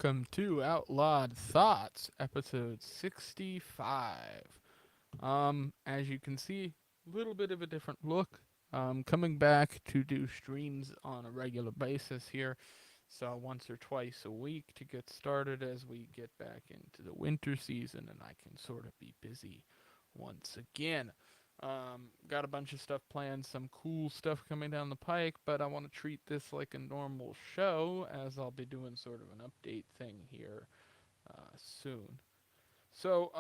welcome to Outlawed Thoughts, episode 65. As you can see, a little bit of a different look. Coming back to do streams on a regular basis here, so once or twice a week to get started as we get back into the winter season and I can sort of be busy once again. Got a bunch of stuff planned, some cool stuff coming down the pike, but I want to treat this like a normal show as I'll be doing sort of an update thing here soon. So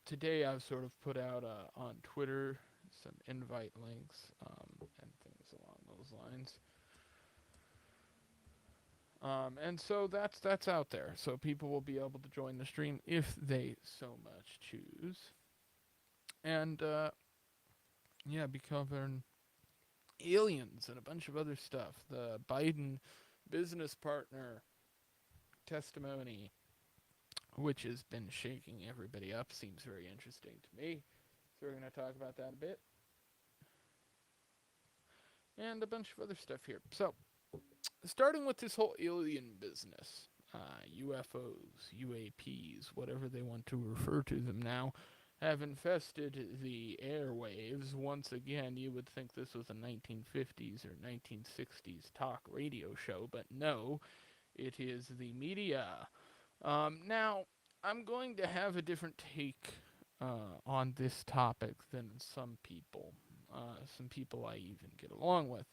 today I've sort of put out on Twitter some invite links and things along those lines. And so that's out there. So people will be able to join the stream if they so much choose. And yeah, be covering aliens and a bunch of other stuff. The Biden business partner testimony, which has been shaking everybody up, seems very interesting to me. So we're going to talk about that a bit. And a bunch of other stuff here. So, starting with this whole alien business, UFOs, UAPs, whatever they want to refer to them now, have infested the airwaves. Once again, you would think this was a 1950s or 1960s talk radio show, but no, it is the media. Now, I'm going to have a different take on this topic than some people I even get along with.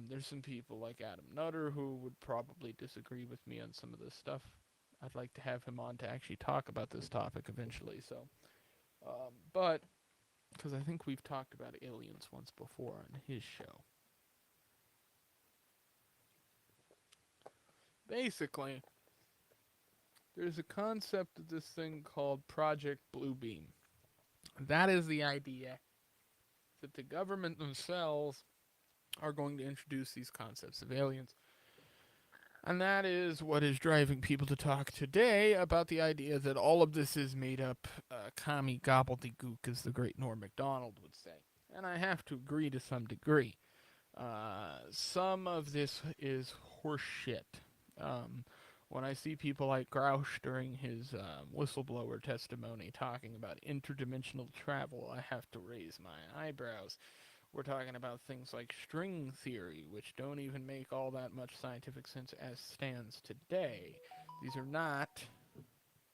There's some people like Adam Nutter who would probably disagree with me on some of this stuff. I'd like to have him on to actually talk about this topic eventually. But because I think we've talked about aliens once before on his show. Basically, there's a concept of this thing called Project Bluebeam. That is the idea that the government themselves are going to introduce these concepts of aliens. And that is what is driving people to talk today about the idea that all of this is made up commie gobbledygook, as the great Norm MacDonald would say. And I have to agree to some degree. Some of this is horseshit. When I see people like Grouch during his whistleblower testimony talking about interdimensional travel, I have to raise my eyebrows. We're talking about things like string theory, which don't even make all that much scientific sense as stands today. These are not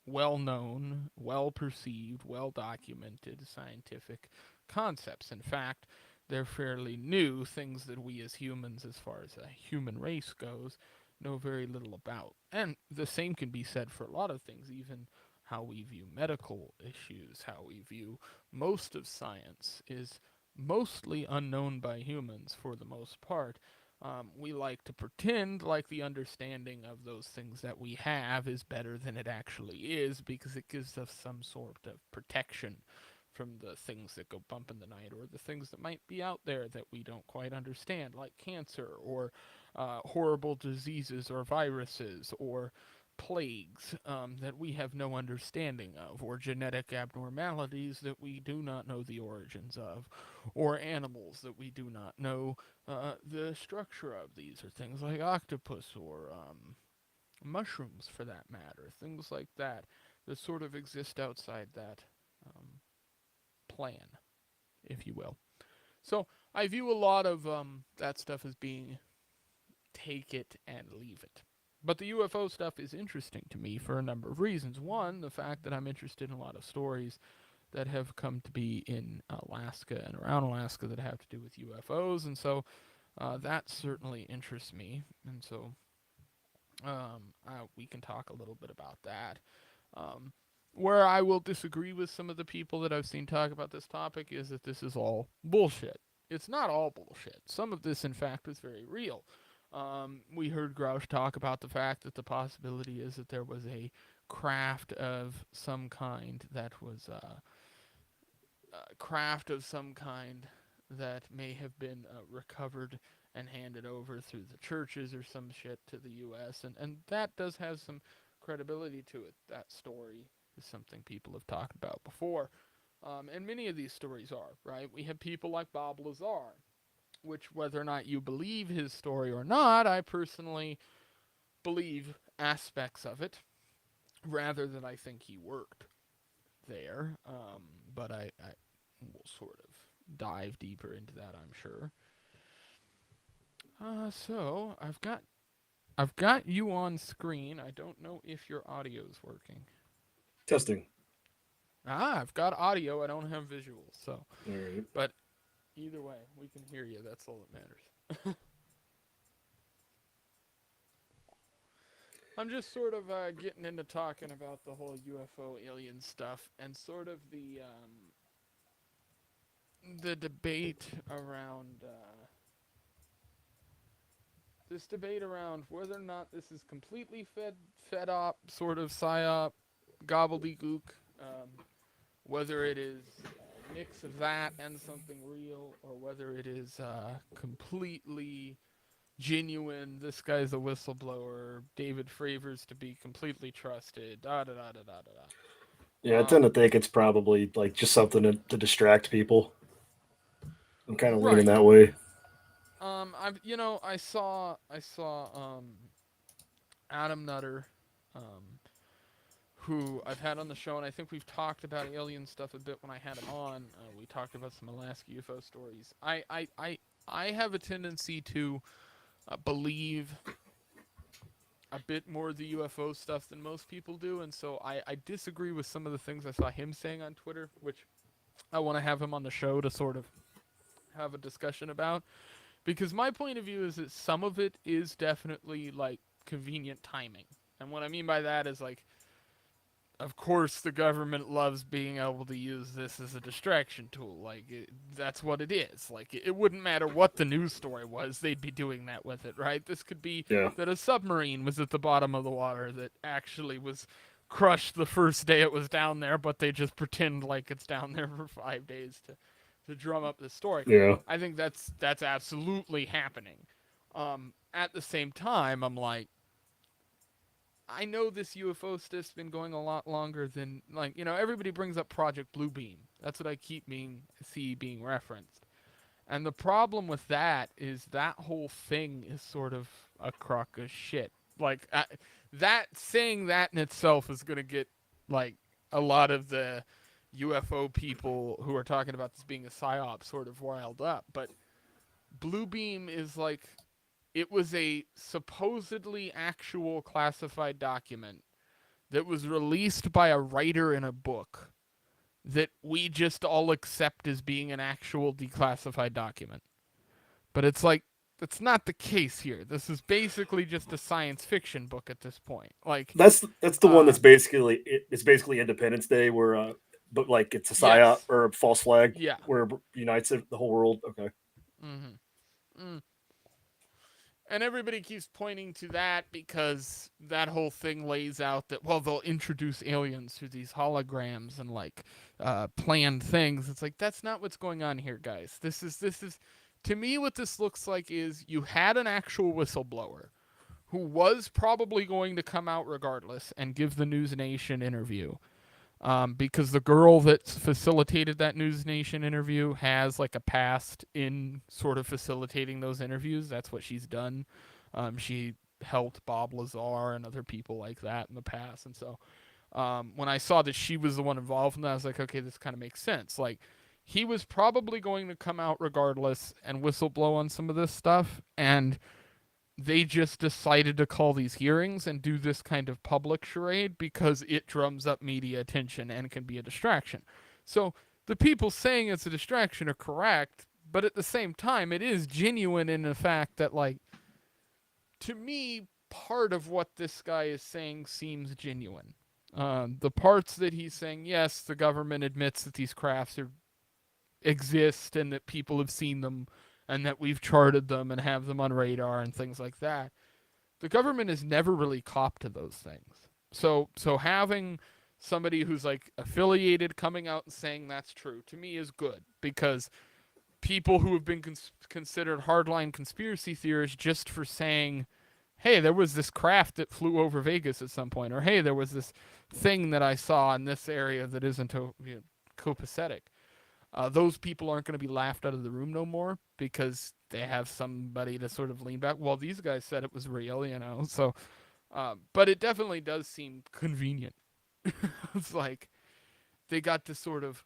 well known, well perceived, well documented scientific concepts. In fact, they're fairly new, things that we as humans, as far as a human race goes, know very little about. And the same can be said for a lot of things, even how we view medical issues, how we view most of science is mostly unknown by humans for the most part. We like to pretend like the understanding of those things that we have is better than it actually is because it gives us some sort of protection from the things that go bump in the night or the things that might be out there that we don't quite understand, like cancer or horrible diseases or viruses or plagues that we have no understanding of, or genetic abnormalities that we do not know the origins of, or animals that we do not know the structure of. These are things like octopus or mushrooms, for that matter, things like that that sort of exist outside that um, plan, if you will. So I view a lot of that stuff as being take it and leave it. But the UFO stuff is interesting to me for a number of reasons. One, the fact that I'm interested in a lot of stories that have come to be in Alaska and around Alaska that have to do with UFOs, and so that certainly interests me. And so we can talk a little bit about that. Um, where I will disagree with some of the people that I've seen talk about this topic is that this is all bullshit. It's not all bullshit. Some of this, in fact, is very real. We heard Grouch talk about the fact that the possibility is that there was a craft of some kind that was craft of some kind that may have been recovered and handed over through the churches or some shit to the U.S. And that does have some credibility to it. That story is something people have talked about before. And many of these stories are, right? We have people like Bob Lazar, which whether or not you believe his story or not, I personally believe aspects of it, rather than I think he worked there. But I will sort of dive deeper into that, I'm sure. So I've got you on screen. I don't know if your audio's working. Testing. I've got audio. I don't have visuals. So, All right. but either way, we can hear you. That's all that matters. I'm just sort of getting into talking about the whole UFO alien stuff and sort of the debate around this debate around whether or not this is completely fed up, sort of psyop, gobbledygook, whether it is a mix of that and something real, or whether it is completely genuine. This guy's a whistleblower. David Fravors to be completely trusted. Da da da da da da. Yeah, I tend to think it's probably like just something to distract people. I'm kind of leaning Right. that way. I saw Adam Nutter, um, who I've had on the show, and I think we've talked about alien stuff a bit when I had him on. We talked about some Alaska UFO stories. I have a tendency to believe a bit more of the UFO stuff than most people do, and so I disagree with some of the things I saw him saying on Twitter, which I want to have him on the show to sort of have a discussion about. Because my point of view is that some of it is definitely like convenient timing. And what I mean by that is like, of course, the government loves being able to use this as a distraction tool. Like, that's what it is. Like, it wouldn't matter what the news story was, they'd be doing that with it, right? This could be Yeah. that a submarine was at the bottom of the water that actually was crushed the first day it was down there, but they just pretend like it's down there for 5 days to drum up the story. Yeah. I think that's absolutely happening. At the same time, I'm like, I know this UFO stuff's been going a lot longer than like everybody brings up Project Bluebeam. That's what I keep being referenced. And the problem with that is that whole thing is sort of a crock of shit. Like that saying that in itself is going to get like a lot of the UFO people who are talking about this being a psyop sort of riled up. But Bluebeam is like it was a supposedly actual classified document that was released by a writer in a book that we just all accept as being an actual declassified document. But it's like that's not the case here. This is basically just a science fiction book at this point. Like That's the one uh that's basically it's basically Independence Day where but like it's a psyop yes. or a false flag Yeah. where it unites the whole world. Okay. Mhm. Mm. And everybody keeps pointing to that because that whole thing lays out that well they'll introduce aliens through these holograms and like planned things. It's like that's not what's going on here, guys. This is to me what this looks like is you had an actual whistleblower who was probably going to come out regardless and give the News Nation interview. Because the girl that facilitated that News Nation interview has like a past in sort of facilitating those interviews. That's what she's done. She helped Bob Lazar and other people like that in the past. And so when I saw that she was the one involved in that, I was like, okay, this kind of makes sense. Like, he was probably going to come out regardless and whistleblow on some of this stuff. And they just decided to call these hearings and do this kind of public charade because it drums up media attention and can be a distraction. So the people saying it's a distraction are correct, but at the same time, it is genuine in the fact that, like, to me, part of what this guy is saying seems genuine. The parts that he's saying, yes, the government admits that these crafts exist and that people have seen them and that we've charted them and have them on radar and things like that. The government has never really copped to those things. So having somebody who's like affiliated coming out and saying that's true to me is good because people who have been considered hardline conspiracy theorists just for saying, hey, there was this craft that flew over Vegas at some point, or hey, there was this thing that I saw in this area that isn't copacetic. Those people aren't going to be laughed out of the room no more because they have somebody to sort of lean back. Well, these guys said it was real, So But it definitely does seem convenient. It's like they got to sort of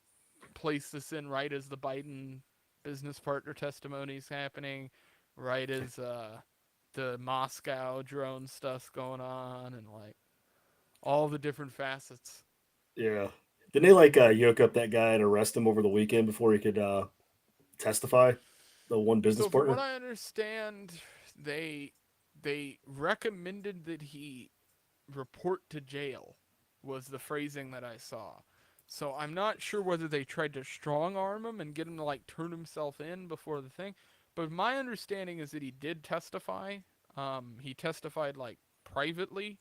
place this in right as the Biden business partner testimony is happening, right as the Moscow drone stuff's going on, and like all the different facets. Yeah. Didn't they like yoke up that guy and arrest him over the weekend before he could testify? The one business So from what partner. I understand, they they recommended that he report to jail was the phrasing that I saw. So I'm not sure whether they tried to strong arm him and get him to like turn himself in before the thing, but my understanding is that he did testify. He testified like privately,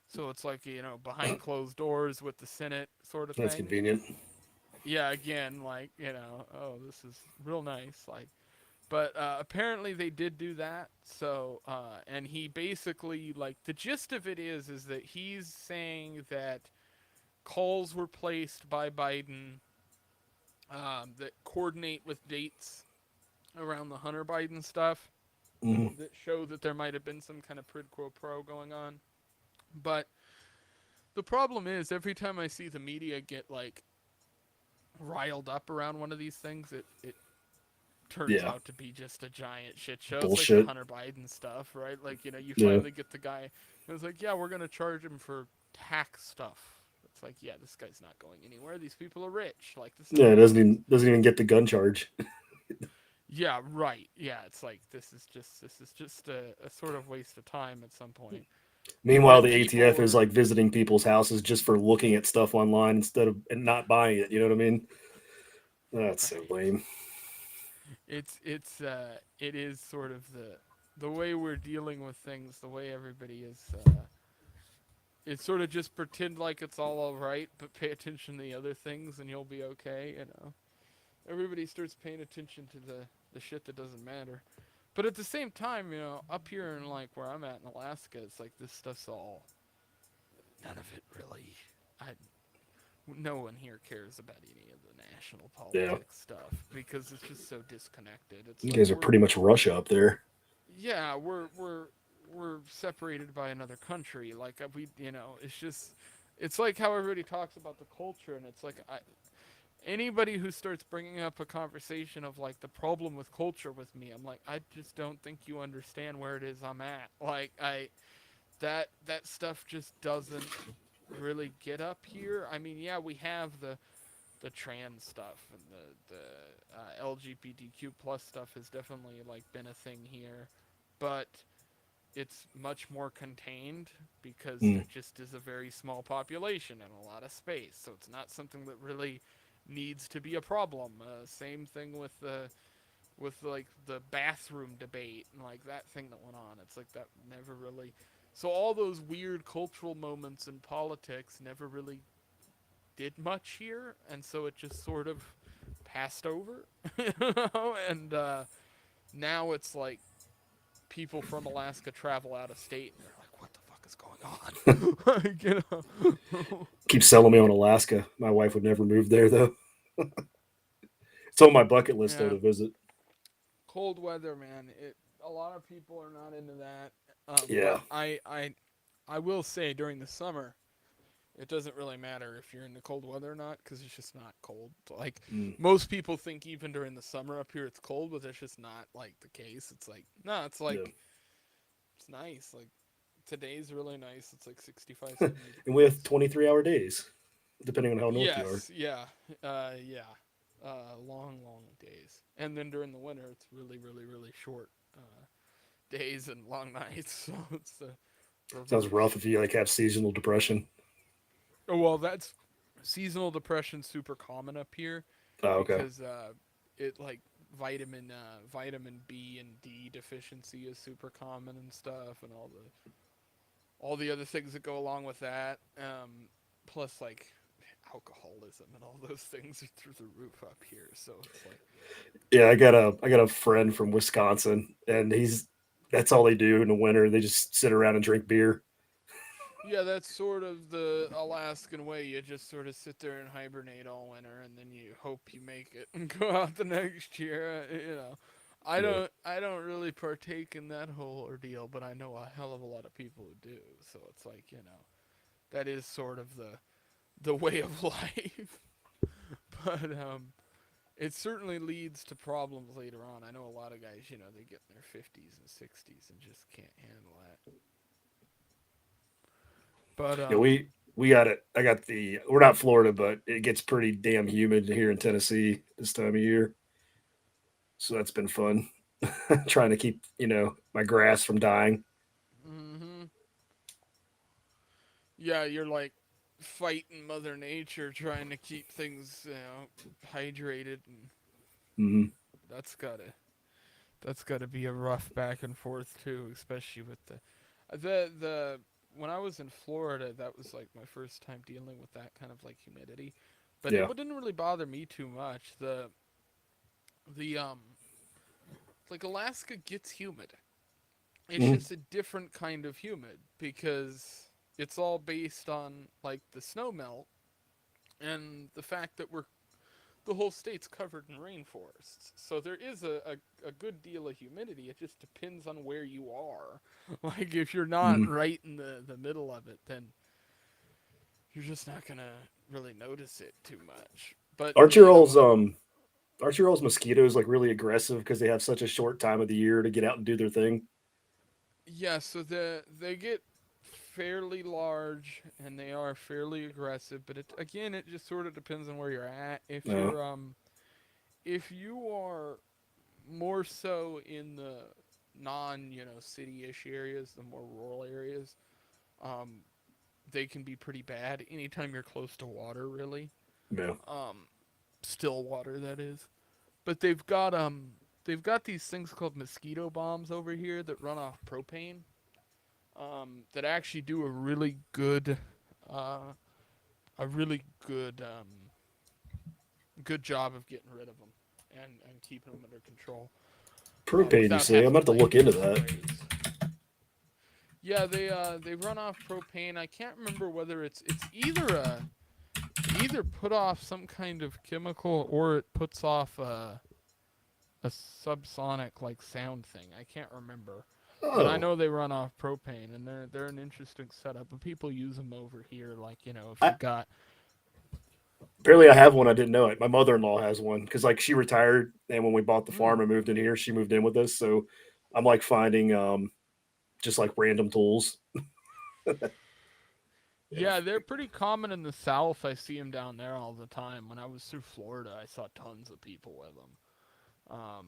so it's like behind closed doors with the Senate sort of That's thing. convenient. Yeah, again, like oh, this is real nice, like. But apparently they did do that. So and he basically like the gist of it is that he's saying that calls were placed by Biden that coordinate with dates around the Hunter Biden stuff Hmm. that show that there might have been some kind of quid pro quo going on. But the problem is every time I see the media get like riled up around one of these things, it turns Yeah. out to be just a giant shit show. It's like the Bullshit. Hunter Biden stuff, right? Like, you Yeah. finally get the guy who's like, yeah, we're going to charge him for tax stuff. It's like, yeah, this guy's not going anywhere. These people are rich. Like, this Yeah. doesn't It make doesn't sense. even get the gun charge. Yeah, right. Yeah, it's like, this is just a sort of waste of time at some point. Meanwhile, When the ATF people is are, like visiting people's houses just for looking at stuff online instead of and not buying it. You know what I mean? That's so right. lame. It is sort of the way we're dealing with things, the way everybody is it's sort of just pretend like it's all right, but pay attention to the other things and you'll be okay. Everybody starts paying attention to the shit that doesn't matter. But at the same time, up here in like where I'm at in Alaska, it's like this stuff's all none of it really. I No one here cares about any of the national Yeah. politics stuff because it's just so disconnected. It's You like guys are pretty much Russia up there. yeah, we're separated by another country. Like it's just it's like how everybody talks about the culture, and it's like anybody who starts bringing up a conversation of like the problem with culture with me, I'm like, I just don't think you understand where it is I'm at. Like that stuff just doesn't really get up here. I mean, yeah, we have the trans stuff and the LGBTQ plus stuff has definitely like been a thing here, but it's much more contained because there Mm. just is a very small population and a lot of space. So it's not something that really needs to be a problem. Same thing with like the bathroom debate and like that thing that went on. It's like that never really. So all those weird cultural moments in politics never really did much here, and so it just sort of passed over, And now it's like people from Alaska travel out of state and they're like, what the fuck is going on? Like, Keep selling me on Alaska. My wife would never move there though. It's on my bucket list though yeah, to visit. cold weather, man. A lot of people are not into that. Yeah. But I will say during the summer, it doesn't really matter if you're into cold weather or not because it's just not cold. Like Mm. most people think even during the summer up here it's cold, but that's just not like the case. It's like no, it's Yeah. like it's nice. Like today's really nice. It's like 65, 70 And we have degrees. 23-hour days, depending on how north you are. Yes, yeah, yeah. Long days, and then during the winter, it's really, really, really short days and long nights. So it's the Sounds reverse. rough if you like have seasonal depression. Oh well, that's seasonal depression super common up here Oh, okay. because it like vitamin B and D deficiency is super common and stuff, and all the other things that go along with that. Plus like alcoholism and all those things are through the roof up here. So it's like Yeah, I got a friend from Wisconsin, and he's that's all they do in the winter. They just sit around and drink beer. yeah, that's sort of the Alaskan way. You just sort of sit there and hibernate all winter, and then you hope you make it and go out the next year. Yeah. I don't really partake in that whole ordeal, but I know a hell of a lot of people who do. So it's like, that is sort of the way of life. But it certainly leads to problems later on. I know a lot of guys, they get in their 50s and 60s and just can't handle that. But Yeah, we got it. I got the. We're not Florida, but it gets pretty damn humid here in Tennessee this time of year. So that's been fun. Trying to keep my grass from dying. mhm. Yeah, you're like fighting mother nature trying to keep things, hydrated, and Hmm. that's got to that's got to be a rough back and forth too, especially with the when I was in Florida, that was like my first time dealing with that kind of like humidity, but it Yeah. didn't really bother me too much. The like Alaska gets humid. It's Hmm. just a different kind of humid because it's all based on like the snow melt and the fact that the whole state's covered in rainforests. So there is a good deal of humidity. It just depends on where you are. Like if you're not Hmm. right in the middle of it, then you're just not gonna really notice it too much. But Aren't your all's aren't your all's mosquitoes like really aggressive because they have such a short time of the year to get out and do their thing? yeah, so they get fairly large and they are fairly aggressive, but it just sort of depends on where you're at. No. If you are more so in the non city-ish areas, the more rural areas, um, they can be pretty bad anytime you're close to water, really. Yeah. um, Still water, that is. But they've got these things called mosquito bombs over here that run off propane, that actually do uh, a really good job of getting rid of them and keeping them under control, Propane, you without say? I'm having about to to like look into that. sprays. Yeah, they run off propane. I can't remember whether it's either it either put off some kind of chemical or it puts off a subsonic like sound thing. I can't remember. But I Oh, know they run off propane and they're an interesting setup. But people use them over here like, if I you got apparently I have one. I didn't know it. My mother-in-law has one because like she retired, and when we bought the mm, farm and moved in here, she moved in with us. So I'm like finding just like random tools. Yeah. yeah, they're pretty common in the south. I see them down there all the time. When I was through Florida, I saw tons of people with them. Um,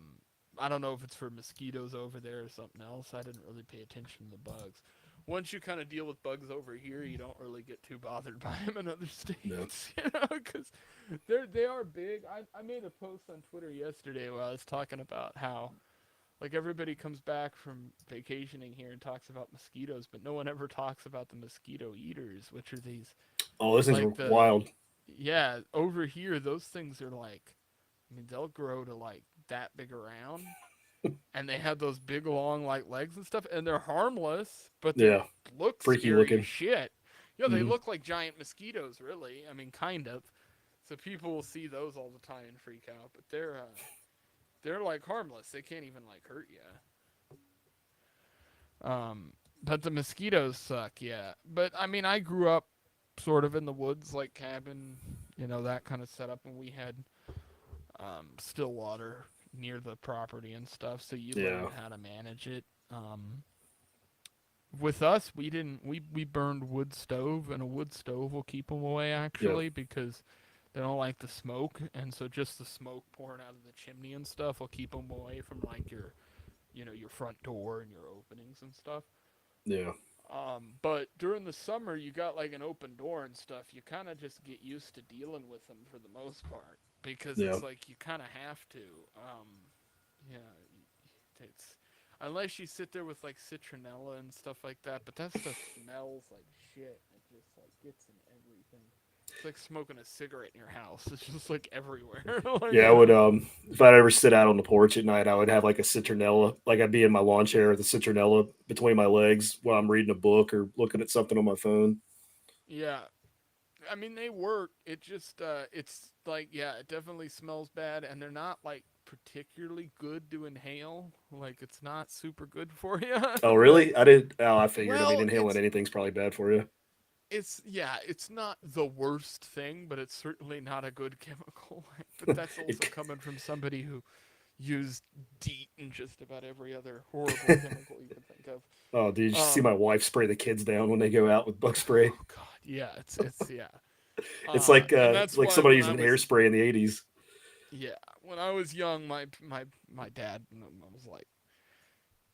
I don't know if it's for mosquitoes over there or something else. I didn't really pay attention to the bugs. Once you kind of deal with bugs over here, you don't really get too bothered by them in other No. states, because they are big. I made a post on Twitter yesterday where I was talking about how like everybody comes back from vacationing here and talks about mosquitoes, but no one ever talks about the mosquito eaters, which are these Oh, those things like were wild. yeah, over here those things are like, I mean, they'll grow to like that big around, and they have those big long like legs and stuff, and they're harmless, but they Yeah, look freaky scary as looking. shit. They Hmm. look like giant mosquitoes, really. I mean, kind of. So people will see those all the time and freak out, but they're like harmless. They can't even like hurt you. But the mosquitoes suck, yeah. But I mean, I grew up sort of in the woods, like cabin, that kind of setup, and we had still water near the property and stuff, so you learn Yeah, how to manage it. With us, we didn't. We burned wood stove, and a wood stove will keep them away yeah, actually because they don't like the smoke, and so just the smoke pouring out of the chimney and stuff will keep them away from like your front door and your openings and stuff. yeah, But during the summer, you got like an open door and stuff. You kind of just get used to dealing with them for the most part because yeah. it's like you kind of have to. Yeah, it's unless you sit there with like citronella and stuff like that, but that stuff smells like shit. It just like gets in everything. It's like smoking a cigarette in your house. It's just like everywhere. Like, Yeah, I would if I'd ever sit out on the porch at night, I would have like a citronella, like I'd be in my lawn chair with a citronella between my legs while I'm reading a book or looking at something on my phone. yeah, I mean, they work. It just it's like, yeah, it definitely smells bad, and they're not like particularly good to inhale. Like it's not super good for you. Oh, Like, really? I didn't. Oh, I figured. I mean, well, inhaling anything's probably bad for you. it's yeah, it's not the worst thing, but it's certainly not a good chemical. But that's also It, coming from somebody who used DEET and just about every other horrible chemical you can think of. oh, dude, you should see my Um, wife spray the kids down when they go out with bug spray. oh God, yeah, it's yeah. It's And that's like why somebody when I using was hairspray in the '80s. yeah, when I was young, my dad was like,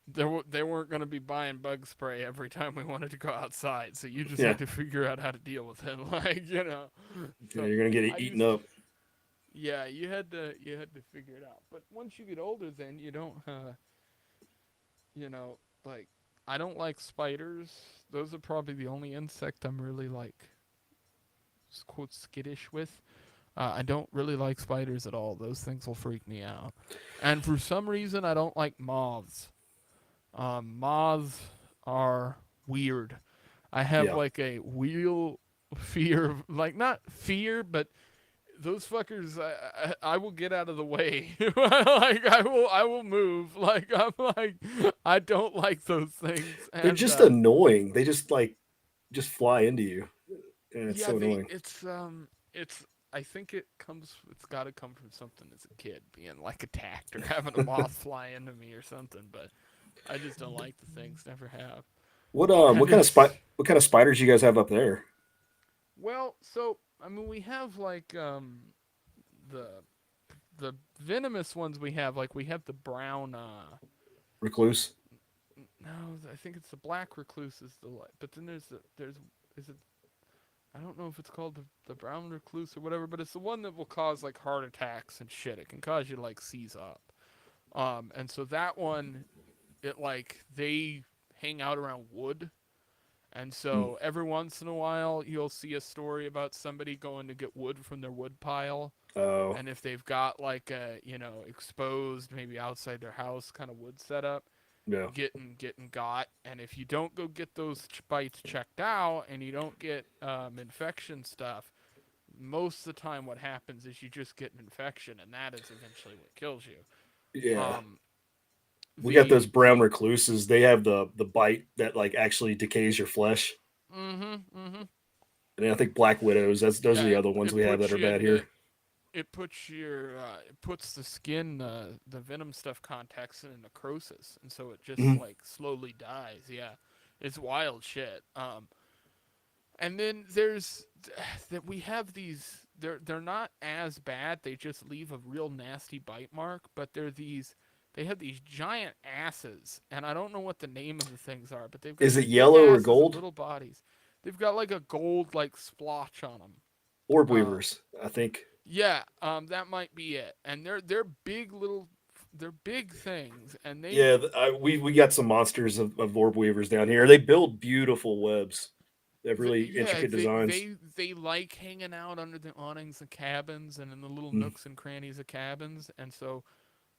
they weren't going to be buying bug spray every time we wanted to go outside, so you just Yeah, had to figure out how to deal with it, like yeah, So you're gonna get I it eaten used to, up. yeah, you had to figure it out. But once you get older, then you don't, like I don't like spiders. Those are probably the only insect I'm really like quote skittish with. I don't really like spiders at all. Those things will freak me out. And for some reason, I don't like moths. Moths are weird. I have Yeah, like a real fear of, like, not fear, but those fuckers. I will get out of the way. Like I will move. Like I'm like I don't like those things. they're And just annoying. They just fly into you, and it's yeah, so they annoying. it's I think it's got to come from something as a kid being like attacked or having a moth fly into me or something, but I just don't like the things, never have. What And kind of it's what kind of spiders you guys have up there? well, so I mean we have like the the venomous ones we have, like we have the brown Recluse. no, I think it's the black recluse is the light, but then there's is it I don't know if it's called the brown recluse or whatever, but it's the one that will cause like heart attacks and shit. It can cause you to like seize up. And so that one, it like they hang out around wood, and Mm. so every once in a while you'll see a story about somebody going to get wood from their wood pile, Oh, and if they've got like a exposed maybe outside their house kind of wood setup, yeah, getting got, and if you don't go get those bites checked out and you don't get infection stuff, most of the time what happens is you just get an infection, and that is eventually what kills you. yeah. um We got those brown the recluses. They have the bite that like actually decays your flesh. mm-hmm. And I think black widows. That's those are Yeah, the it, other ones it we have that puts are you bad into here. it puts the skin, the venom stuff context in necrosis, and so it just Hmm. like slowly dies. Yeah, it's wild shit. And then there's that we have these. They're not as bad. They just leave a real nasty bite mark. But they're these. They have these giant asses, and I don't know what the name of the things are, but they've got Is these it big yellow or asses and gold? little bodies. They've got like a gold like splotch on them. Orb Um, weavers, I think. yeah, that might be it. And they're big little, they're big things, and they Yeah, we got some monsters of orb weavers down here. They build beautiful webs. They have really yeah, intricate designs. they like hanging out under the awnings of cabins and in the little Mm. nooks and crannies of cabins, and so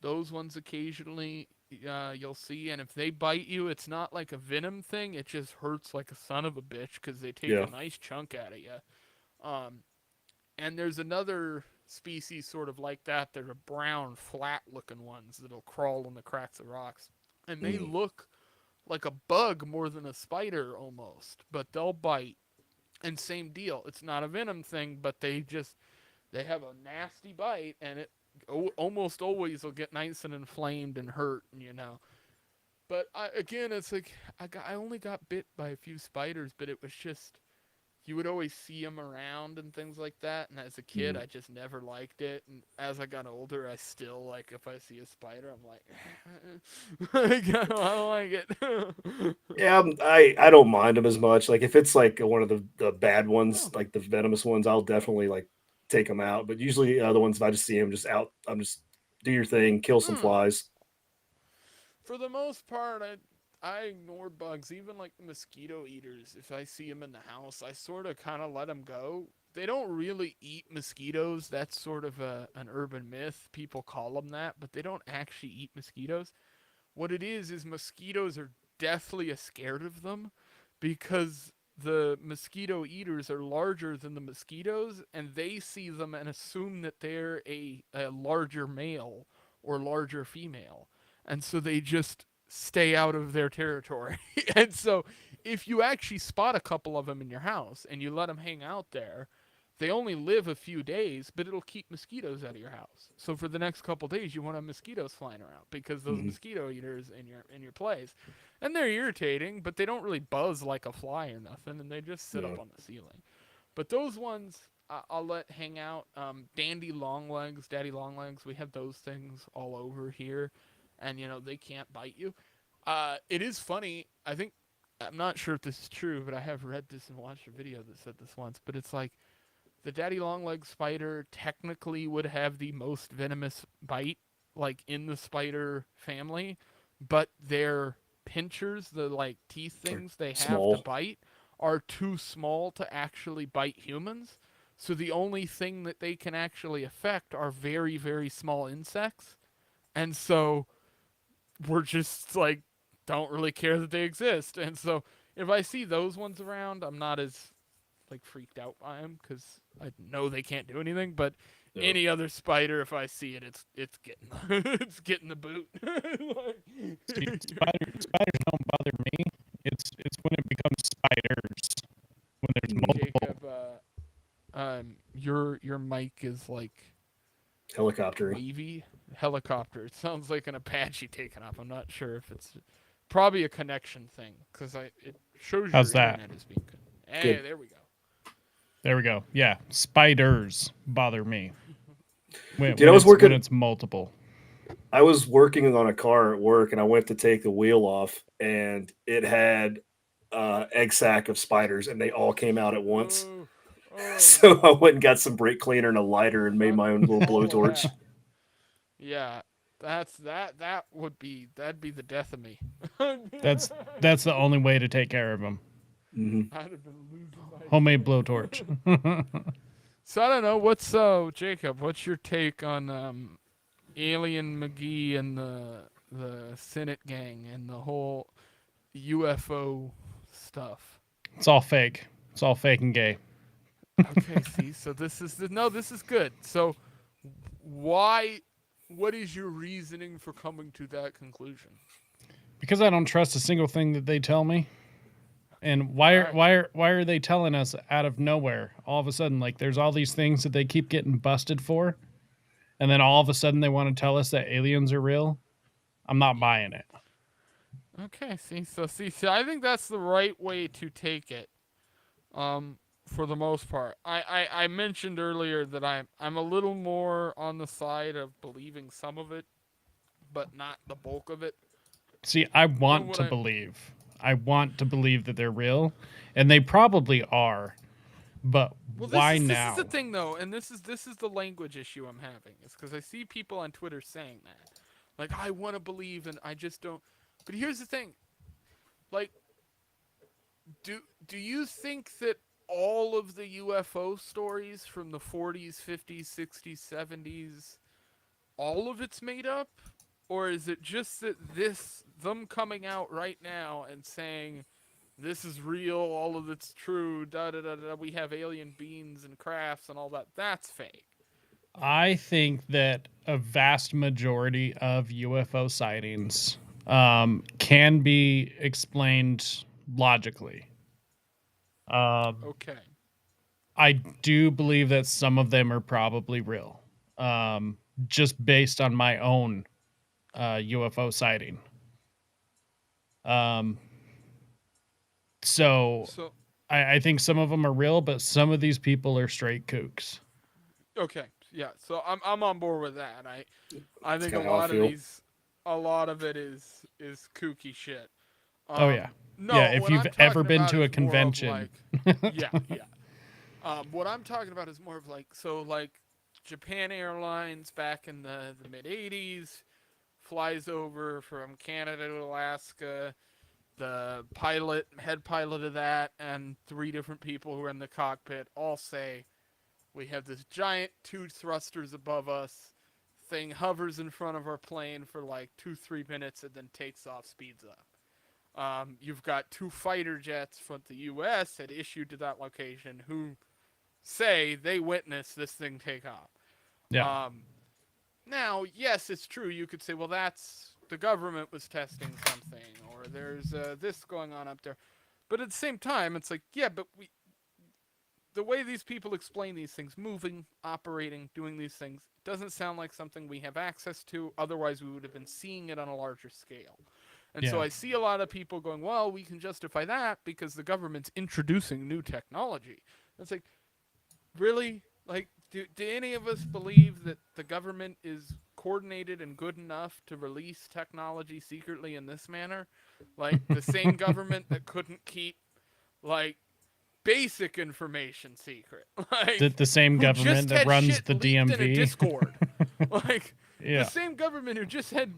those ones occasionally you'll see. And if they bite you, it's not like a venom thing. It just hurts like a son of a bitch because they take a Yeah. nice chunk out of you. Um, and there's another species sort of like that. They're brown, flat-looking ones that'll crawl in the cracks of rocks, and they Mm. look like a bug more than a spider almost, but they'll bite. And same deal. It's not a venom thing, but they have a nasty bite, and it almost always will get nice and inflamed and hurt. But again, it's like I only got bit by a few spiders, but it was just you would always see them around and things like that. And as a kid, Mm. I just never liked it. And as I got older, I still like if I see a spider, I'm like, I don't like it. Yeah, I don't mind them as much. Like if it's like one of the bad ones, Oh, like the venomous ones, I'll definitely like take them out. But usually the other ones, if I just see them just out, I'm just do your thing, kill some hmm. flies. For the most part, I ignore bugs, even like mosquito eaters. If I see them in the house, I sort of kind of let them go. They don't really eat mosquitoes. That's sort of an urban myth. People call them that, but they don't actually eat mosquitoes. What it is mosquitoes are deathly scared of them because the mosquito eaters are larger than the mosquitoes, and they see them and assume that they're a larger male or larger female. And so they just stay out of their territory. And so if you actually spot a couple of them in your house and you let them hang out there, they only live a few days, but it'll keep mosquitoes out of your house. So for the next couple days, you won't have mosquitoes flying around because those Hmm. mosquito eaters in your place, and they're irritating, but they don't really buzz like a fly or nothing, and they just sit Yeah. up on the ceiling. But those ones I'll let hang out. Dandy longlegs, daddy longlegs, we have those things all over here, and they can't bite you. It is funny. I'm not sure if this is true, but I have read this and watched a video that said this once. But it's like the daddy longlegs spider technically would have the most venomous bite, like in the spider family, but their pinchers, the like teeth They're things they have to small. bite, are too small to actually bite humans. So the only thing that they can actually affect are very, very small insects. And so we're just like, don't really care that they exist. And so if I see those ones around, I'm not as like freaked out by them because I know they can't do anything. But Yeah. any other spider, if I see it, it's getting it's getting the boot. Like, See, spiders don't bother me. It's when it becomes spiders. When there's Mhm. multiple. Jacob, your mic is like Helicopter. wavy helicopter. It sounds like an Apache taking off. I'm not sure if it's probably a connection thing because it shows How's your that? internet is being. Hey, Good. there we go. There we go. Yeah, spiders bother me when, Dude, I was when working. it's multiple. I was working on a car at work, and I went to take the wheel off, and it had egg sack of spiders, and they all came out at once. Oh, oh So I no. went and got some brake cleaner and a lighter, and made Huh? my own little All of blowtorch. that. Yeah, that'd be the death of me. That's that's the only way to take care of them. Hmm. I'd have been losing my Homemade shit. blowtorch. So I don't know. What's Jacob? What's your take on Alien McGee and the Senate gang and the whole UFO stuff? It's all fake. It's all fake and gay. Okay, see, so this is good. So why? What is your reasoning for coming to that conclusion? Because I don't trust a single thing that they tell me. And All right. why are they telling us out of nowhere all of a sudden? Like there's all these things that they keep getting busted for, and then all of a sudden they want to tell us that aliens are real. I'm not buying it. Okay, see, I think that's the right way to take it. For the most part, I mentioned earlier that I'm a little more on the side of believing some of it, but not the bulk of it. See, I And want what to I believe. I want to believe that they're real, and they probably are. But Well, why this is the now? thing though, and this is the language issue I'm having. Is because I see people on Twitter saying that, like I want to believe and I just don't. But here's the thing, like, do you think that all of the UFO stories from the 40s, 50s, 60s, 70s, all of it's made up, or is it just that them coming out right now and saying this is real, all of it's true, da da da da. We have alien beings and crafts and all that. That's fake. I think that a vast majority of UFO sightings can be explained logically. Um, Okay. I do believe that some of them are probably real, just based on my own UFO sighting. Um, so So I think some of them are real, but some of these people are straight kooks. okay, yeah. So I'm on board with that. I That's think a kind of how I lot of feel. a lot of it is kooky shit. Oh yeah, yeah. No, If what you've I'm ever talking been about to a is more of convention, like, yeah, yeah. What I'm talking about is more of like, so like Japan Airlines back in the mid '80s flies over from Canada to Alaska. The head pilot of that, and three different people who are in the cockpit all say, we have this giant two thrusters above us. Thing hovers in front of our plane for like 2-3 minutes and then takes off, speeds up. You've got two fighter jets from the U.S. had issued to that location who say they witnessed this thing take off. yeah, Um, Now, yes, it's true. You could say, well, that's the government was testing something, or there's this going on up there. But at the same time, it's like, yeah, but the way these people explain these things, moving, operating, doing these things, doesn't sound like something we have access to. Otherwise, we would have been seeing it on a larger scale. And so I see a lot of people going, well, we can justify that because the government's introducing new technology. It's like, really? Like, do any of us believe that the government is coordinated and good enough to release technology secretly in this manner? Like, the same government that couldn't keep, like, basic information secret. Like, the same government that runs the DMV. In a Discord. Like, yeah. the same government who just had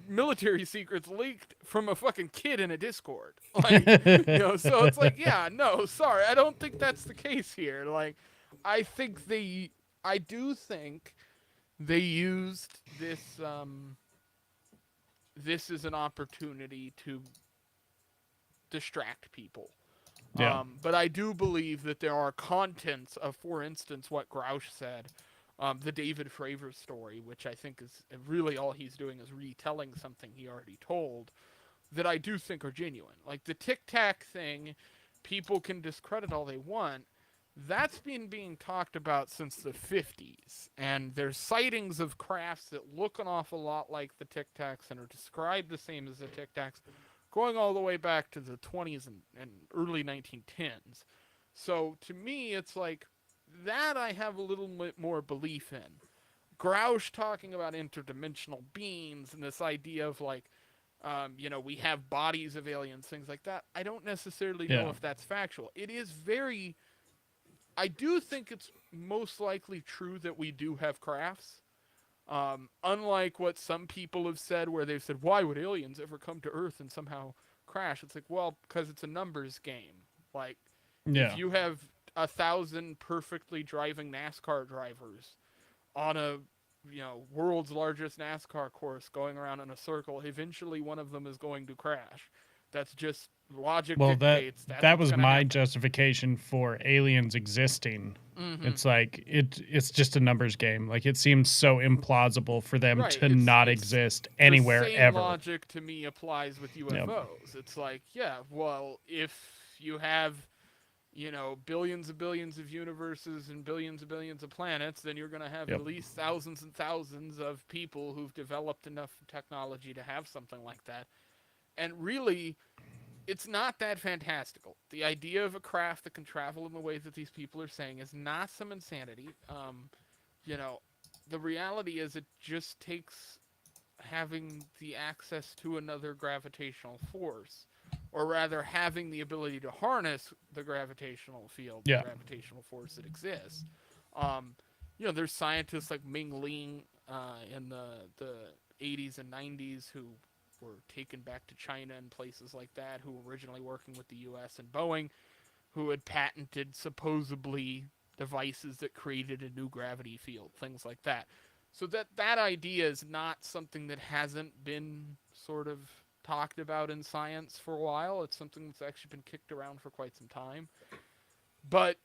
military secrets leaked from a fucking kid in a Discord. Like, so it's like, yeah, no, sorry, I don't think that's the case here. Like, I do think they used this this is an opportunity to distract people. Yeah. But I do believe that there are contents of, for instance, what Grouch said, the David Fravor story, which I think is really all he's doing is retelling something he already told, that I do think are genuine. Like the Tic Tac thing, people can discredit all they want. That's been being talked about since the 50s, and there's sightings of crafts that look an awful lot like the Tic Tacs and are described the same as the Tic Tacs, going all the way back to the 20s and early 1910s. So to me, it's like, that I have a little bit more belief in. Grouch talking about interdimensional beings and this idea of like, we have bodies of aliens, things like that. I don't necessarily know if that's factual. It is very... I do think it's most likely true that we do have crafts. Unlike what some people have said, where they've said, why would aliens ever come to Earth and somehow crash? It's like, well, because it's a numbers game. Like, if you have 1,000 perfectly driving NASCAR drivers on a, world's largest NASCAR course going around in a circle, eventually one of them is going to crash. That's just logic dictates. That was my justification for aliens existing. Mm-hmm. It's like it's just a numbers game. Like it seems so implausible for them to not exist anywhere the same ever. Logic to me applies with UFOs. Yep. It's like, yeah, well, if you have billions of universes and billions of planets, then you're going to have at least thousands and thousands of people who've developed enough technology to have something like that. And really, it's not that fantastical. The idea of a craft that can travel in the way that these people are saying is not some insanity. The reality is it just takes having the access to another gravitational force, or rather having the ability to harness the gravitational field, the gravitational force that exists. There's scientists like Ming Ling in the 80s and 90s who were taken back to China and places like that, who were originally working with the U.S. and Boeing, who had patented supposedly devices that created a new gravity field, things like that. So that idea is not something that hasn't been sort of talked about in science for a while. It's something that's actually been kicked around for quite some time. But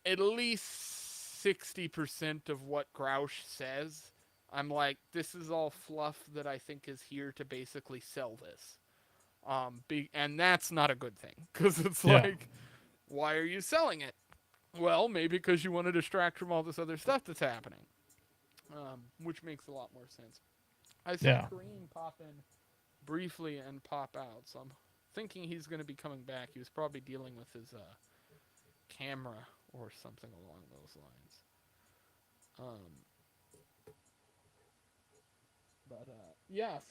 at least 60% of what Grouch says, I'm like, this is all fluff that I think is here to basically sell this. And that's not a good thing, because it's like, why are you selling it? Well, maybe because you want to distract from all this other stuff that's happening, which makes a lot more sense. I saw Kareem pop in briefly and pop out, so I'm thinking he's going to be coming back. He was probably dealing with his camera or something along those lines.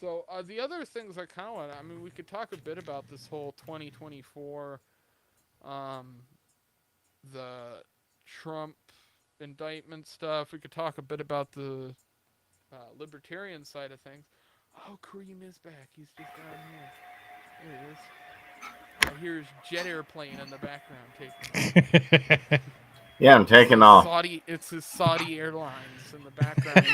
So the other things I kind of want, we could talk a bit about this whole 2024, the Trump indictment stuff. We could talk a bit about the libertarian side of things. Oh, Kareem is back. He's just down here. There he is. I hear his jet airplane in the background taking Yeah, I'm taking off. It's his Saudi Airlines in the background.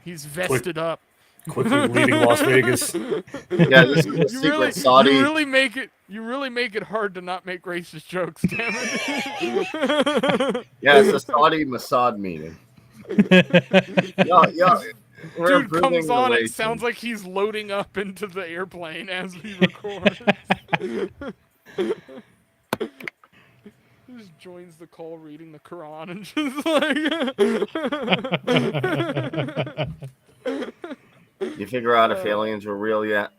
He's vested up. Quickly leaving Las Vegas. Yeah, this is a secret Saudi. You really make it hard to not make racist jokes, damn it. Yeah, it's a Saudi Mossad meeting. We're Dude comes improving on, it relations. sounds like he's loading up into the airplane as we record. He just joins the call reading the Quran and just like... You figure out if aliens were real yet?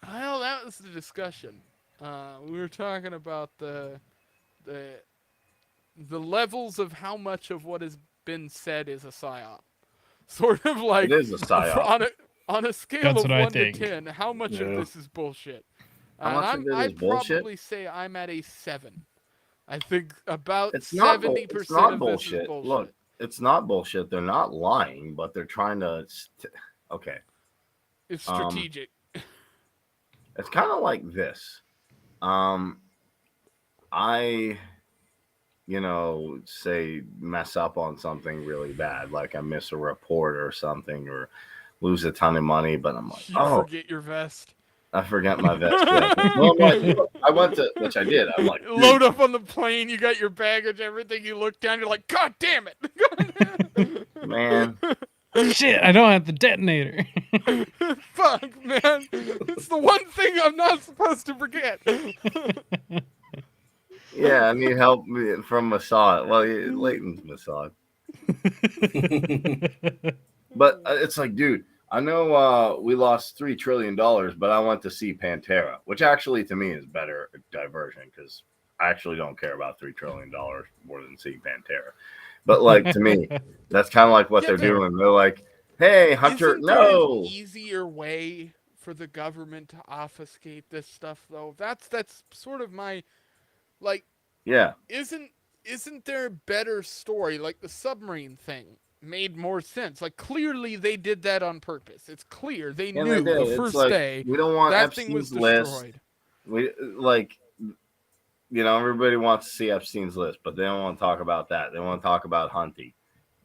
Well, that was the discussion. We were talking about the levels of how much of what has been said is a psyop. Sort of like It is a psyop. on a scale That's of what I 1 to think. 10, how much of Yeah. this is bullshit? How much of it is I'd bullshit? probably say I'm at a 7. I think about It's not 70% it's not of bullshit. this is bullshit. Look, it's not bullshit. They're not lying, but they're trying to. Okay. It's strategic. It's kind of like this. I, say mess up on something really bad, like I miss a report or something, or lose a ton of money, but I'm like, You oh, forget your vest. I forgot my vest. Yeah. Well, I'm like, look, I went to, which I did. I'm like, Load up on the plane, you got your baggage, everything. You look down, you're like, God damn it! man. Shit, I don't have the detonator. Fuck, man. It's the one thing I'm not supposed to forget. Yeah, I need help from Mossad. Well, Leighton's Mossad. But it's like, dude, I know we lost $3 trillion, but I went to see Pantera, which actually to me is better diversion because I actually don't care about $3 trillion more than seeing Pantera. But like to me, that's kind of like what they're doing. They're like, hey, Hunter, Isn't there no. an easier way for the government to obfuscate this stuff, though? That's sort of my, like, Yeah. Isn't there a better story? Like the submarine thing made more sense. Like clearly they did that on purpose. It's clear they knew they the did. first It's like, day we don't want that Epstein's thing was list. destroyed. We like, everybody wants to see Epstein's list, but they don't want to talk about that. They want to talk about Hunty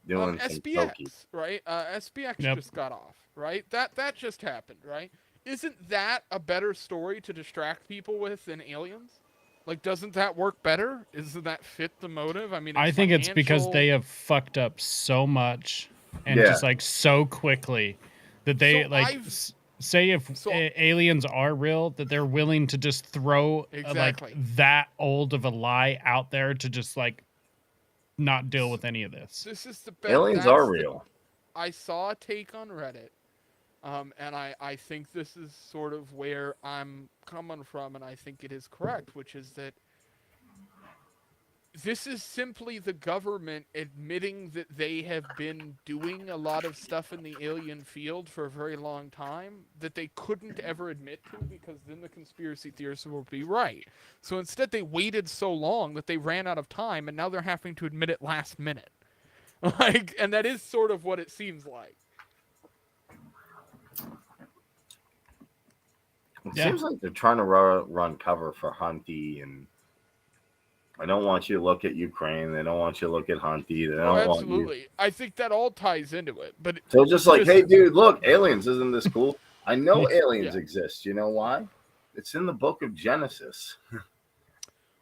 doing some pokey. SBX, right? SBX Yep. just got off, right? That just happened, right? Isn't that a better story to distract people with than aliens? Like, doesn't that work better? Doesn't that fit the motive? I mean, I think it's because financial- they have fucked up so much and Yeah. just like so quickly that they So like I've- say if aliens are real, that they're willing to just throw Exactly. like that old of a lie out there to just like not deal with any of this. This is the best. Aliens are real. I saw a take on Reddit, and I think this is sort of where I'm coming from, and I think it is correct, which is that this is simply the government admitting that they have been doing a lot of stuff in the alien field for a very long time that they couldn't ever admit to because then the conspiracy theorists will be right. So instead they waited so long that they ran out of time and now they're having to admit it last minute. Like, and that is sort of what it seems like. It Yeah. seems like they're trying to run cover for Hunty, and I don't want you to look at Ukraine. They don't want you to look at Hunty. They don't want you. Absolutely. I think that all ties into it. But So just like, hey, dude, look, aliens, isn't this cool? I know aliens Yeah. exist. You know why? It's in the book of Genesis.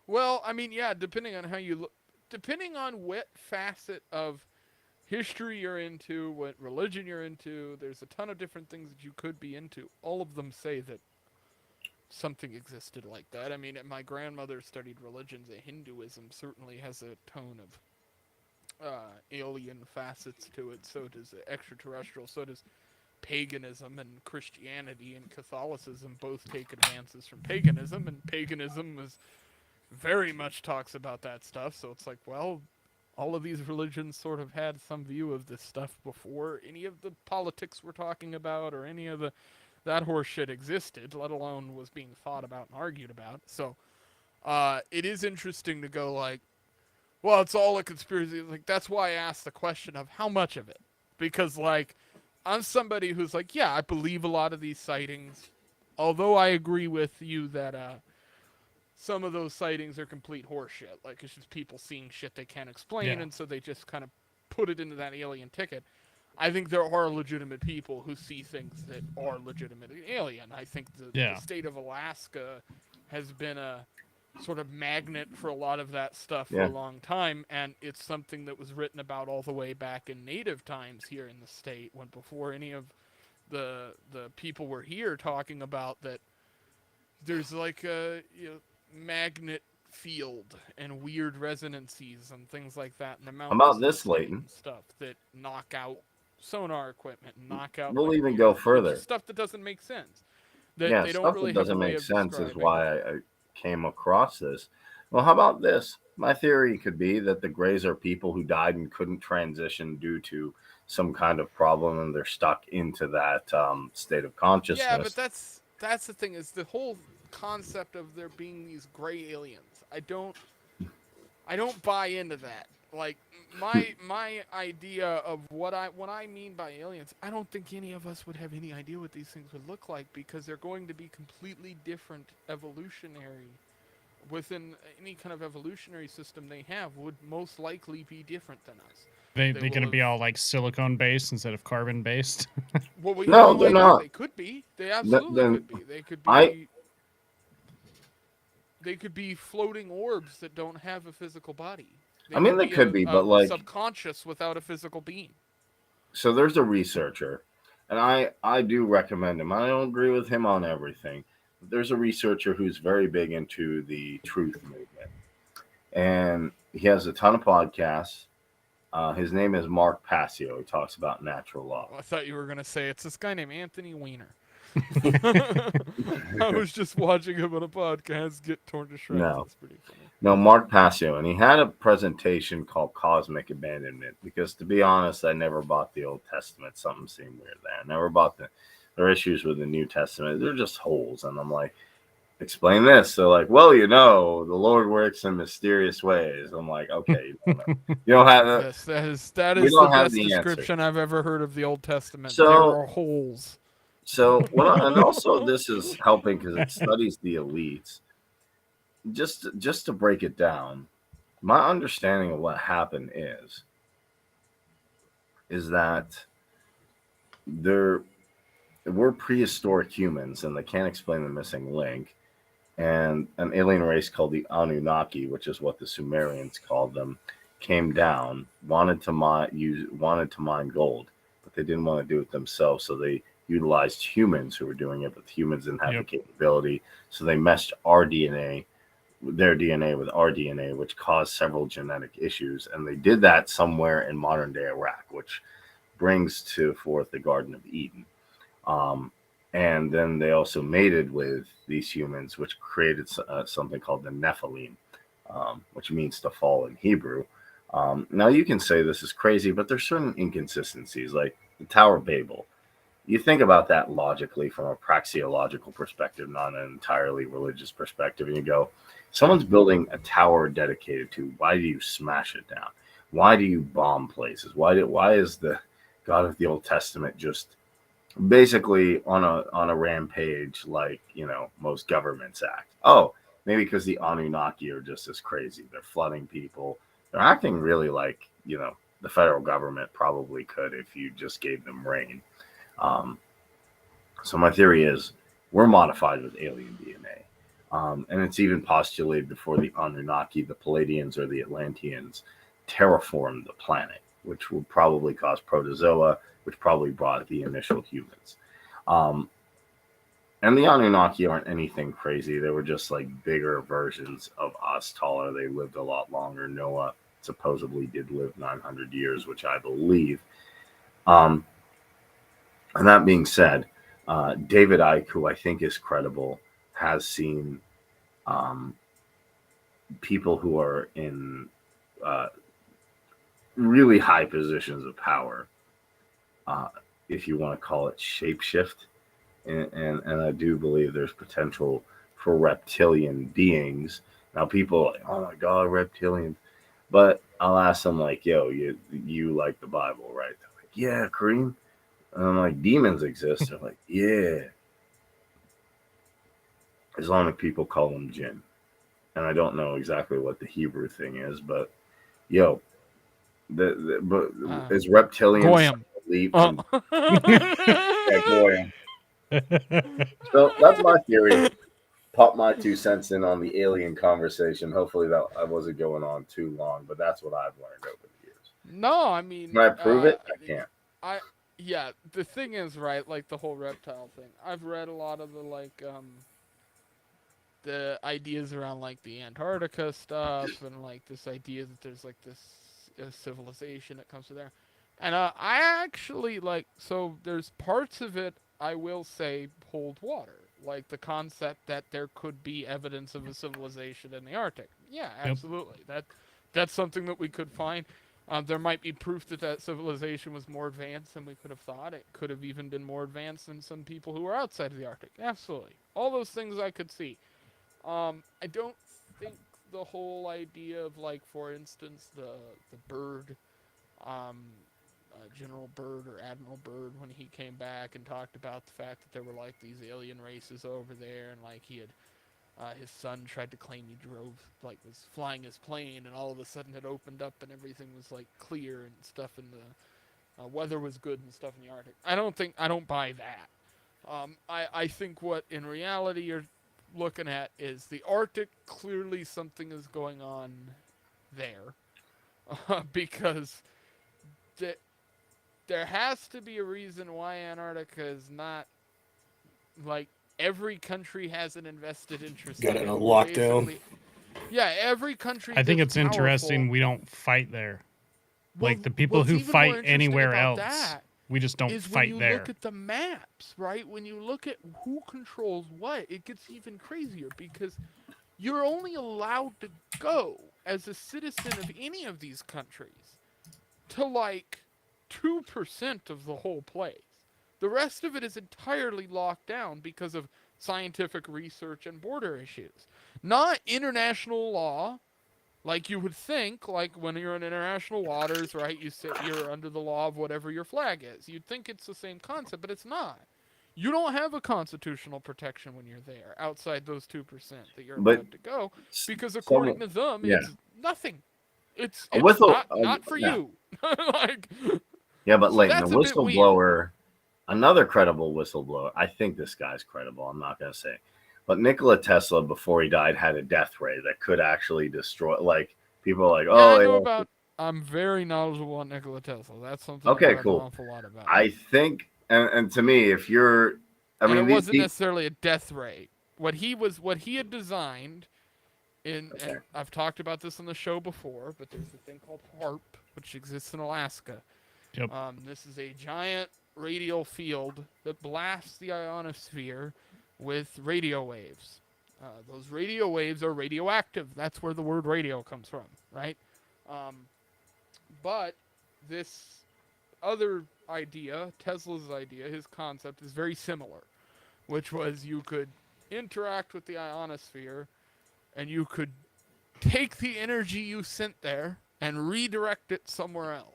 well, I mean, yeah, depending on how you look, depending on what facet of history you're into, what religion you're into, there's a ton of different things that you could be into. All of them say that something existed like that. I mean, my grandmother studied religions. Hinduism certainly has a tone of alien facets to it. So does extraterrestrial. So does paganism, and Christianity and Catholicism both take advances from paganism. And paganism was very much talks about that stuff. So it's like, well, all of these religions sort of had some view of this stuff before any of the politics we're talking about or any of that horse shit existed, let alone was being thought about and argued about. So it is interesting to go like, well, it's all a conspiracy. Like, that's why I asked the question of how much of it. Because, like, I'm somebody who's like, yeah, I believe a lot of these sightings. Although I agree with you that some of those sightings are complete horseshit. Like, it's just people seeing shit they can't explain, Yeah. and so they just kind of put it into that alien ticket. I think there are legitimate people who see things that are legitimately alien. I think the state of Alaska has been a sort of magnet for a lot of that stuff for Yeah. a long time, and it's something that was written about all the way back in native times here in the state, when before any of the people were here talking about that there's like a magnet field and weird resonances and things like that in the How mountains about of the this, state Leighton? and stuff that knock out sonar equipment and knock out We'll like even go further. stuff that doesn't make sense, that Yeah, they don't stuff really that have a doesn't way make of sense is describing. why I came across this. Well, how about this? My theory could be that the Greys are people who died and couldn't transition due to some kind of problem, and they're stuck into that state of Yeah, consciousness. but that's the thing, is the whole concept of there being these gray aliens. I don't buy into that. Like my idea of what I mean by aliens, I don't think any of us would have any idea what these things would look like, because they're going to be completely different evolutionary within any kind of evolutionary system they have, would most likely be different than us. They're They going to will be have, all like silicone based instead of carbon based. well, No, well, they're yeah, not. they could be. They absolutely Then could be. They could I be. They could be floating orbs that don't have a physical body. They I mean, could they be could be, a but like, subconscious without a physical being. so there's a researcher, and I do recommend him. I don't agree with him on everything. But there's a researcher who's very big into the truth movement, and he has a ton of podcasts. His name is Mark Passio. He talks about natural law. Oh, I thought you were gonna say it's this guy named Anthony Weiner. I was just watching him on a podcast get torn to shreds. No, That's pretty funny. no, Mark Passio, and he had a presentation called Cosmic Abandonment. Because to be honest, I never bought the Old Testament. Something seemed weird there. I never bought their issues with the New Testament. They're just holes, and I'm like, explain this. They're like, well, the Lord works in mysterious ways. I'm like, okay, you don't have Yes, that we is the don't have best the answer. description I've ever heard of the Old Testament. There So, are holes. and also this is helping because it studies the elites. Just to break it down, my understanding of what happened is that we're prehistoric humans, and they can't explain the missing link. And an alien race called the Anunnaki, which is what the Sumerians called them, came down, wanted to mine gold, but they didn't want to do it themselves, so they utilized humans who were doing it, but humans didn't have the capability, so they meshed their DNA with our DNA, which caused several genetic issues, and they did that somewhere in modern day Iraq, which brings forth the Garden of Eden. And then they also mated with these humans, which created something called the Nephilim, which means to fall in Hebrew. Now, you can say this is crazy, but there's certain inconsistencies, like the Tower of Babel. You think about that logically from a praxeological perspective, not an entirely religious perspective, and you go, someone's building a tower dedicated to, why do you smash it down? Why do you bomb places? Why is the God of the Old Testament just basically on a rampage, like most governments act? Oh, maybe because the Anunnaki are just as crazy. They're flooding people. They're acting really like the federal government probably could if you just gave them rain. So my theory is we're modified with alien DNA, and it's even postulated before the Anunnaki, the Palladians, or the Atlanteans terraformed the planet, which will probably cause protozoa, which probably brought the initial humans. And the Anunnaki aren't anything crazy. They were just like bigger versions of us, taller. They lived a lot longer. Noah supposedly did live 900 years, which I believe. And that being said, David Icke, who I think is credible, has seen people who are in really high positions of power, if you want to call it shapeshift. And I do believe there's potential for reptilian beings. Now, people are like, oh my God, reptilians. But I'll ask them, like, yo, you like the Bible, right? They're like, yeah, Kareem. And I'm like, demons exist. They're like, yeah. Islamic people call them jinn. And I don't know exactly what the Hebrew thing is, but yo, is reptilians leap from Goyim. So that's my theory. pop my 2 cents in on the alien conversation. Hopefully that I wasn't going on too long, but that's what I've learned over the years. No, I mean, Can I prove it? I can't. yeah, the thing is, right, like the whole reptile thing. I've read a lot of the ideas around like the Antarctica stuff and like this idea that there's like this civilization that comes to there. And I actually like, so there's parts of it I will say hold water, like the concept that there could be evidence of a civilization in the Arctic. Yeah, absolutely. That's something that we could find. There might be proof that that civilization was more advanced than we could have thought. It could have even been more advanced than some people who were outside of the Arctic. Absolutely. All those things I could see. I don't think the whole idea of, like, for instance, the Byrd, General Byrd or Admiral Byrd, when he came back and talked about the fact that there were like these alien races over there, and like he had his son tried to claim he drove, like was flying his plane, and all of a sudden it opened up and everything was like clear and stuff, and the weather was good and stuff in the Arctic. I don't buy that. I think what in reality you're looking at is the Arctic. Clearly something is going on there, because there has to be a reason why Antarctica is not, like, every country has an invested interest Got in it it. on lockdown. Yeah, every country. I think that's it's interesting powerful- we don't fight there. Well, Like the people what's who even more fight interesting anywhere about else, that we just don't is when fight you there. look at the maps, right? When you look at who controls what, it gets even crazier because you're only allowed to go as a citizen of any of these countries to like 2% of the whole place. The rest of it is entirely locked down because of scientific research and border issues. Not international law, like you would think, like when you're in international waters, right? You're under the law of whatever your flag is. You'd think it's the same concept, but it's not. You don't have a constitutional protection when you're there outside those 2% that you're But allowed to go, because some, according to them, yeah, it's nothing. It's a whistle. not for Yeah, you. Like, yeah, but so Leighton, the that's a bit weird. whistleblower, another credible whistleblower. I think this guy's credible. I'm not gonna say, but Nikola Tesla, before he died, had a death ray that could actually destroy. Like people are like, Yeah, oh, I know yeah. about. I'm very knowledgeable on Nikola Tesla. That's something I've Okay, read an cool. awful lot about. I think, and to me, if you're, I And mean, it these wasn't people. necessarily a death ray. What he had designed, and I've talked about this on the show before, but there's a thing called HARP, which exists in Alaska. Yep. This is a giant radial field that blasts the ionosphere with radio waves. Those radio waves are radioactive. That's where the word radio comes from, right? But this other idea, Tesla's idea, his concept is very similar, which was you could interact with the ionosphere and you could take the energy you sent there and redirect it somewhere else.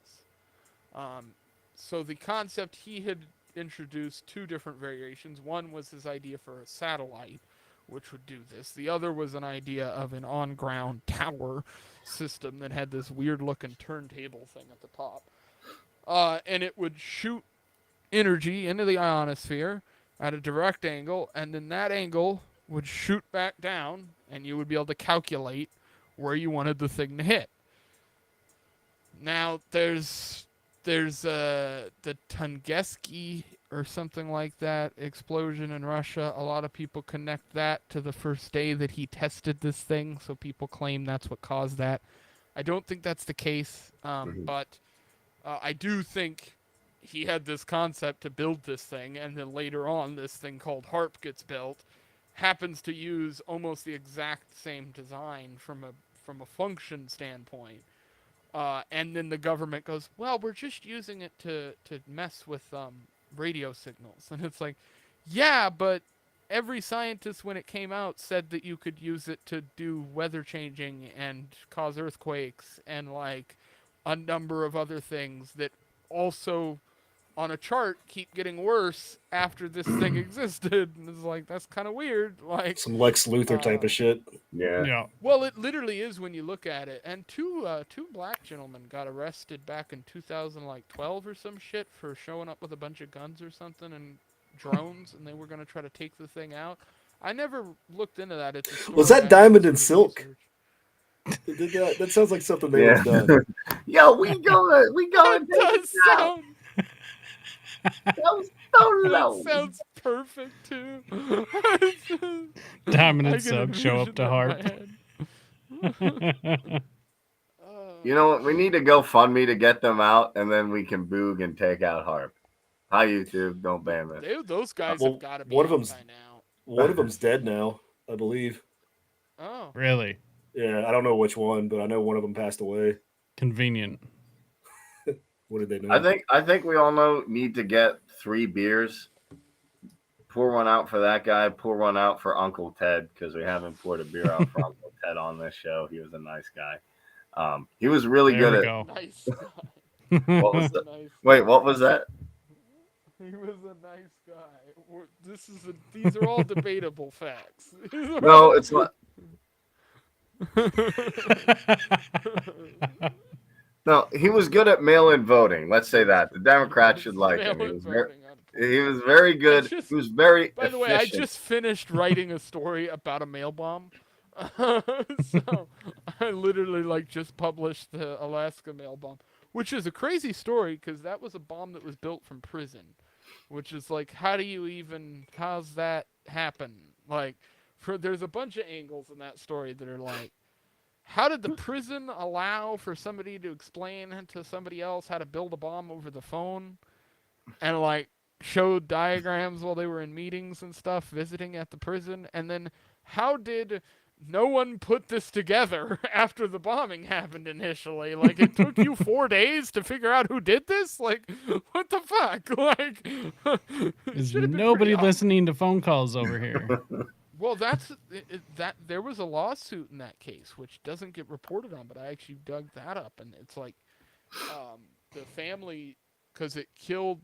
So the concept he had introduced two different variations. One was his idea for a satellite, which would do this. The other was an idea of an on-ground tower system that had this weird-looking turntable thing at the top. And it would shoot energy into the ionosphere at a direct angle, and then that angle would shoot back down, and you would be able to calculate where you wanted the thing to hit. Now, there's the Tunguski or something like that explosion in Russia. A lot of people connect that to the first day that he tested this thing, so people claim that's what caused that. I don't think that's the case, but I do think he had this concept to build this thing, and then later on this thing called HARP gets built, happens to use almost the exact same design from a function standpoint. And then the government goes, well, we're just using it to mess with radio signals. And it's like, yeah, but every scientist when it came out said that you could use it to do weather changing and cause earthquakes and like a number of other things that also on a chart keep getting worse after this thing existed. And it's like, that's kind of weird. Like Some Lex Luthor type of shit. Yeah. Yeah. well, it literally is when you look at it. And two black gentlemen got arrested back in 2012 or some shit for showing up with a bunch of guns or something and drones, and they were going to try to take the thing out. I never looked into that. It's a story Was that I Diamond did and sort of Silk? research. Did that? That sounds like something they would have done. Yo, we gonna That take it does down. sound. That was so That low. sounds perfect too. Diamond I and can Silk show up envision to that in harp. my head. You know what? We need to go fund me to get them out, and then we can boog and take out Harp. Hi, YouTube. Don't ban us. Those guys Well, have got to be one of out them's- by now. One of them's dead now, I believe. Oh, Really Yeah, I don't know which one, but I know one of them passed away. convenient. What did they know? I think we all need to get 3 beers. Pour one out for that guy. Pour one out for Uncle Ted, because we haven't poured a beer out for Uncle Ted on this show. He was a nice guy. He was really There good we at. go. nice guy. What was He the, was a nice wait, guy. what was that? He was a nice guy. These are all debatable facts. No, it's not. No, he was good at mail-in voting. Let's say that. The Democrats should like him. He was very good. He was very By the way, I just finished writing a story about a mail bomb. So I literally just published the Alaska mail bomb, which is a crazy story because that was a bomb that was built from prison, which is how's that happen? There's a bunch of angles in that story that are like, how did the prison allow for somebody to explain to somebody else how to build a bomb over the phone and showed diagrams while they were in meetings and stuff, visiting at the prison? And then how did no one put this together after the bombing happened initially? It took you 4 days to figure out who did this? What the fuck? Is nobody listening to phone calls over here? Well, there was a lawsuit in that case, which doesn't get reported on, but I actually dug that up, and it's the family, because it killed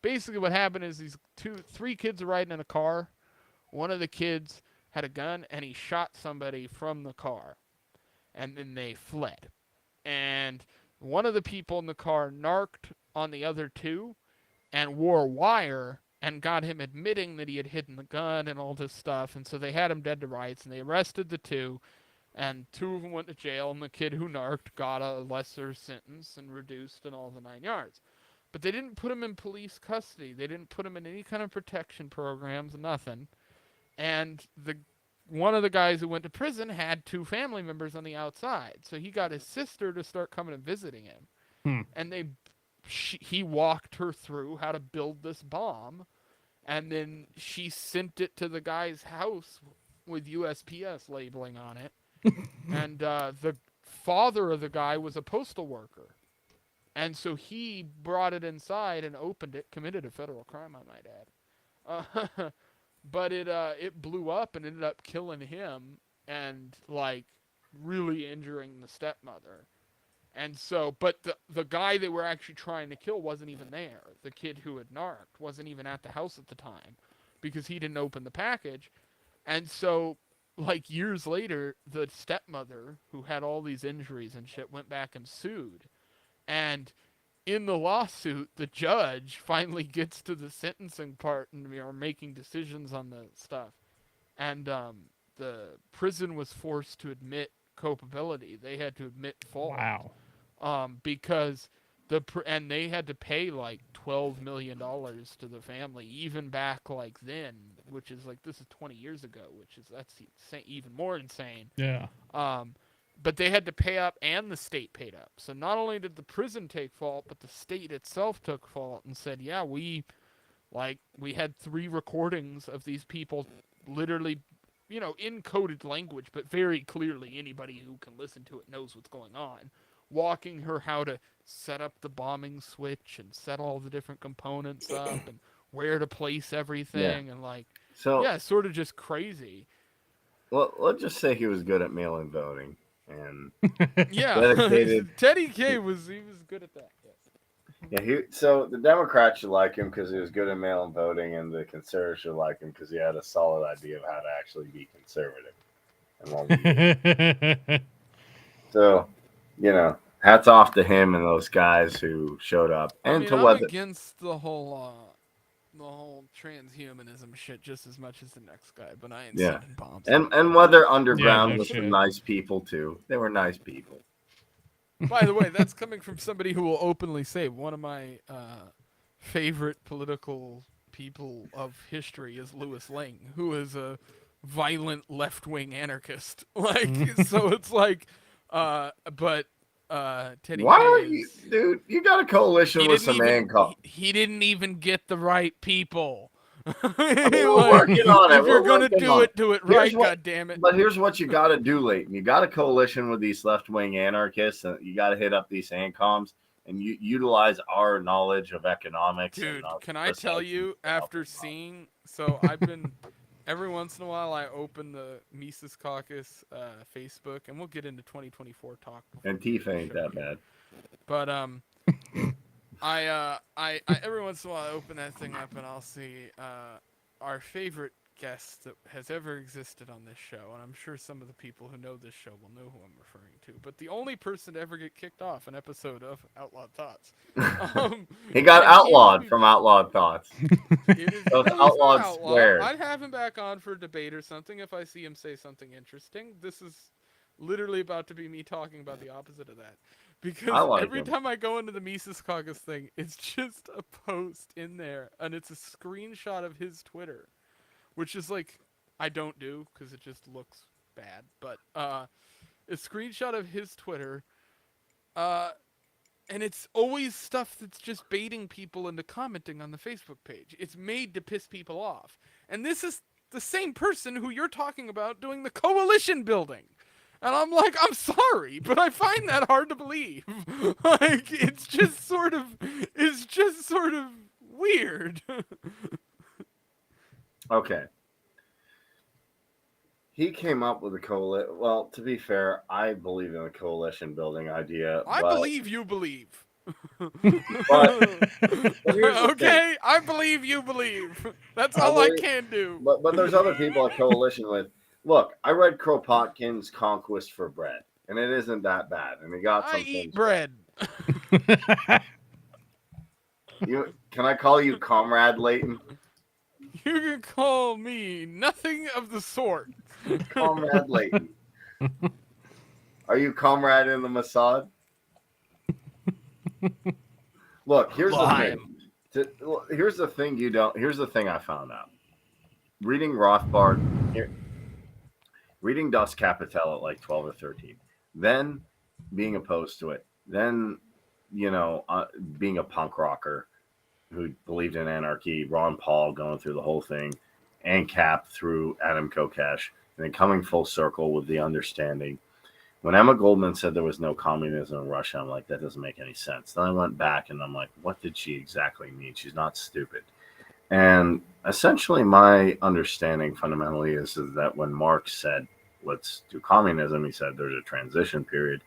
basically what happened is these 3 kids are riding in a car. One of the kids had a gun, and he shot somebody from the car, and then they fled. And one of the people in the car narked on the other 2 and wore a wire and got him admitting that he had hidden the gun and all this stuff. And so they had him dead to rights, and they arrested the 2, and 2 of them went to jail, and the kid who narked got a lesser sentence and reduced and all the 9 yards. But they didn't put him in police custody. They didn't put him in any kind of protection programs, nothing. And one of the guys who went to prison had 2 family members on the outside. So he got his sister to start coming and visiting him. And he walked her through how to build this bomb. And then she sent it to the guy's house with USPS labeling on it. And the father of the guy was a postal worker. And so he brought it inside and opened it, committed a federal crime, I might add. But it blew up and ended up killing him and really injuring the stepmother. And so, but the guy they were actually trying to kill wasn't even there. The kid who had narked wasn't even at the house at the time because he didn't open the package. And so, years later, the stepmother, who had all these injuries and shit, went back and sued. And in the lawsuit, the judge finally gets to the sentencing part and we are making decisions on the stuff. And the prison was forced to admit culpability. They had to admit fault. Wow. Because and they had to pay $12 million to the family, even back then, which is this is 20 years ago, that's even more insane. Yeah. But they had to pay up, and the state paid up. So not only did the prison take fault, but the state itself took fault and said, yeah, we had 3 recordings of these people literally, in coded language, but very clearly anybody who can listen to it knows what's going on, walking her how to set up the bombing switch and set all the different components up and where to place everything. Yeah. And sort of just crazy. Well, let's just say he was good at mail-in voting. And yeah, dedicated. Teddy K was good at that. Yes. Yeah, so the Democrats should like him because he was good at mail-in voting, and the conservatives should like him because he had a solid idea of how to actually be conservative. So, hats off to him and those guys who showed up. And I'm against the whole the whole transhumanism shit just as much as the next guy, but I ain't Yeah. sending bombs. And Weather Underground no was shit. some nice people too. They were nice people. By the way, that's coming from somebody who will openly say one of my favorite political people of history is Louis Ling, who is a violent left-wing anarchist. Like, so it's like, but Teddy Why K are you, is. dude? You got a coalition He with didn't some even. Hancock. He didn't even get the right people. I mean, we're Like, working on it. if you're We're gonna working do on it, do it Here's right. what- God damn it. But here's what you got to do, Leighton. You got a coalition with these left-wing anarchists, and you got to hit up these ANCOMs and you utilize our knowledge of economics. Dude, and, can I tell you, after seeing, so I've been, every once in a while I open the Mises Caucus Facebook, and we'll get into 2024 talk. Antifa ain't that bad. But I every once in a while I open that thing up and I'll see our favorite guest that has ever existed on this show, and I'm sure some of the people who know this show will know who I'm referring to. But the only person to ever get kicked off an episode of Outlawed Thoughts. He got and outlawed from Outlawed Thoughts. It is, So it's no, he's not outlawed outlaw. squared. I'd have him back on for a debate or something if I see him say something interesting. This is literally about to be me talking about the opposite of that. Because I like every him. time I go into the Mises Caucus thing, it's just a post in there, and it's a screenshot of his Twitter, which is like, I don't do because it just looks bad, but a screenshot of his Twitter, and it's always stuff that's just baiting people into commenting on the Facebook page. It's made to piss people off. And this is the same person who you're talking about doing the coalition building. And I'm like, I'm sorry, but I find that hard to believe. Like, it's just sort of weird. Okay. He came up with a coalition. Well, to be fair, I believe in the coalition building idea. I but believe you believe. But here's the Okay, I believe you believe. That's I all I believe- can do. But there's other people I coalition with. Look, I read Kropotkin's Conquest for Bread, and it isn't that bad. And he got some I eat things. bread. Can I call you Comrade Leighton? You can call me nothing of the sort. Comrade Leighton. Are you comrade in the Mossad? Look, here's the thing. Here's the thing you don't. Here's the thing I found out. Reading Rothbard, reading Das Kapital at like 12 or 13, then being opposed to it, then being a punk rocker who believed in anarchy, Ron Paul going through the whole thing, and Cap through Adam Kokesh, and then coming full circle with the understanding. When Emma Goldman said there was no communism in Russia, I'm like, that doesn't make any sense. Then I went back and I'm like, what did she exactly mean? She's not stupid. And essentially my understanding fundamentally is that when Marx said, let's do communism, he said there's a transition period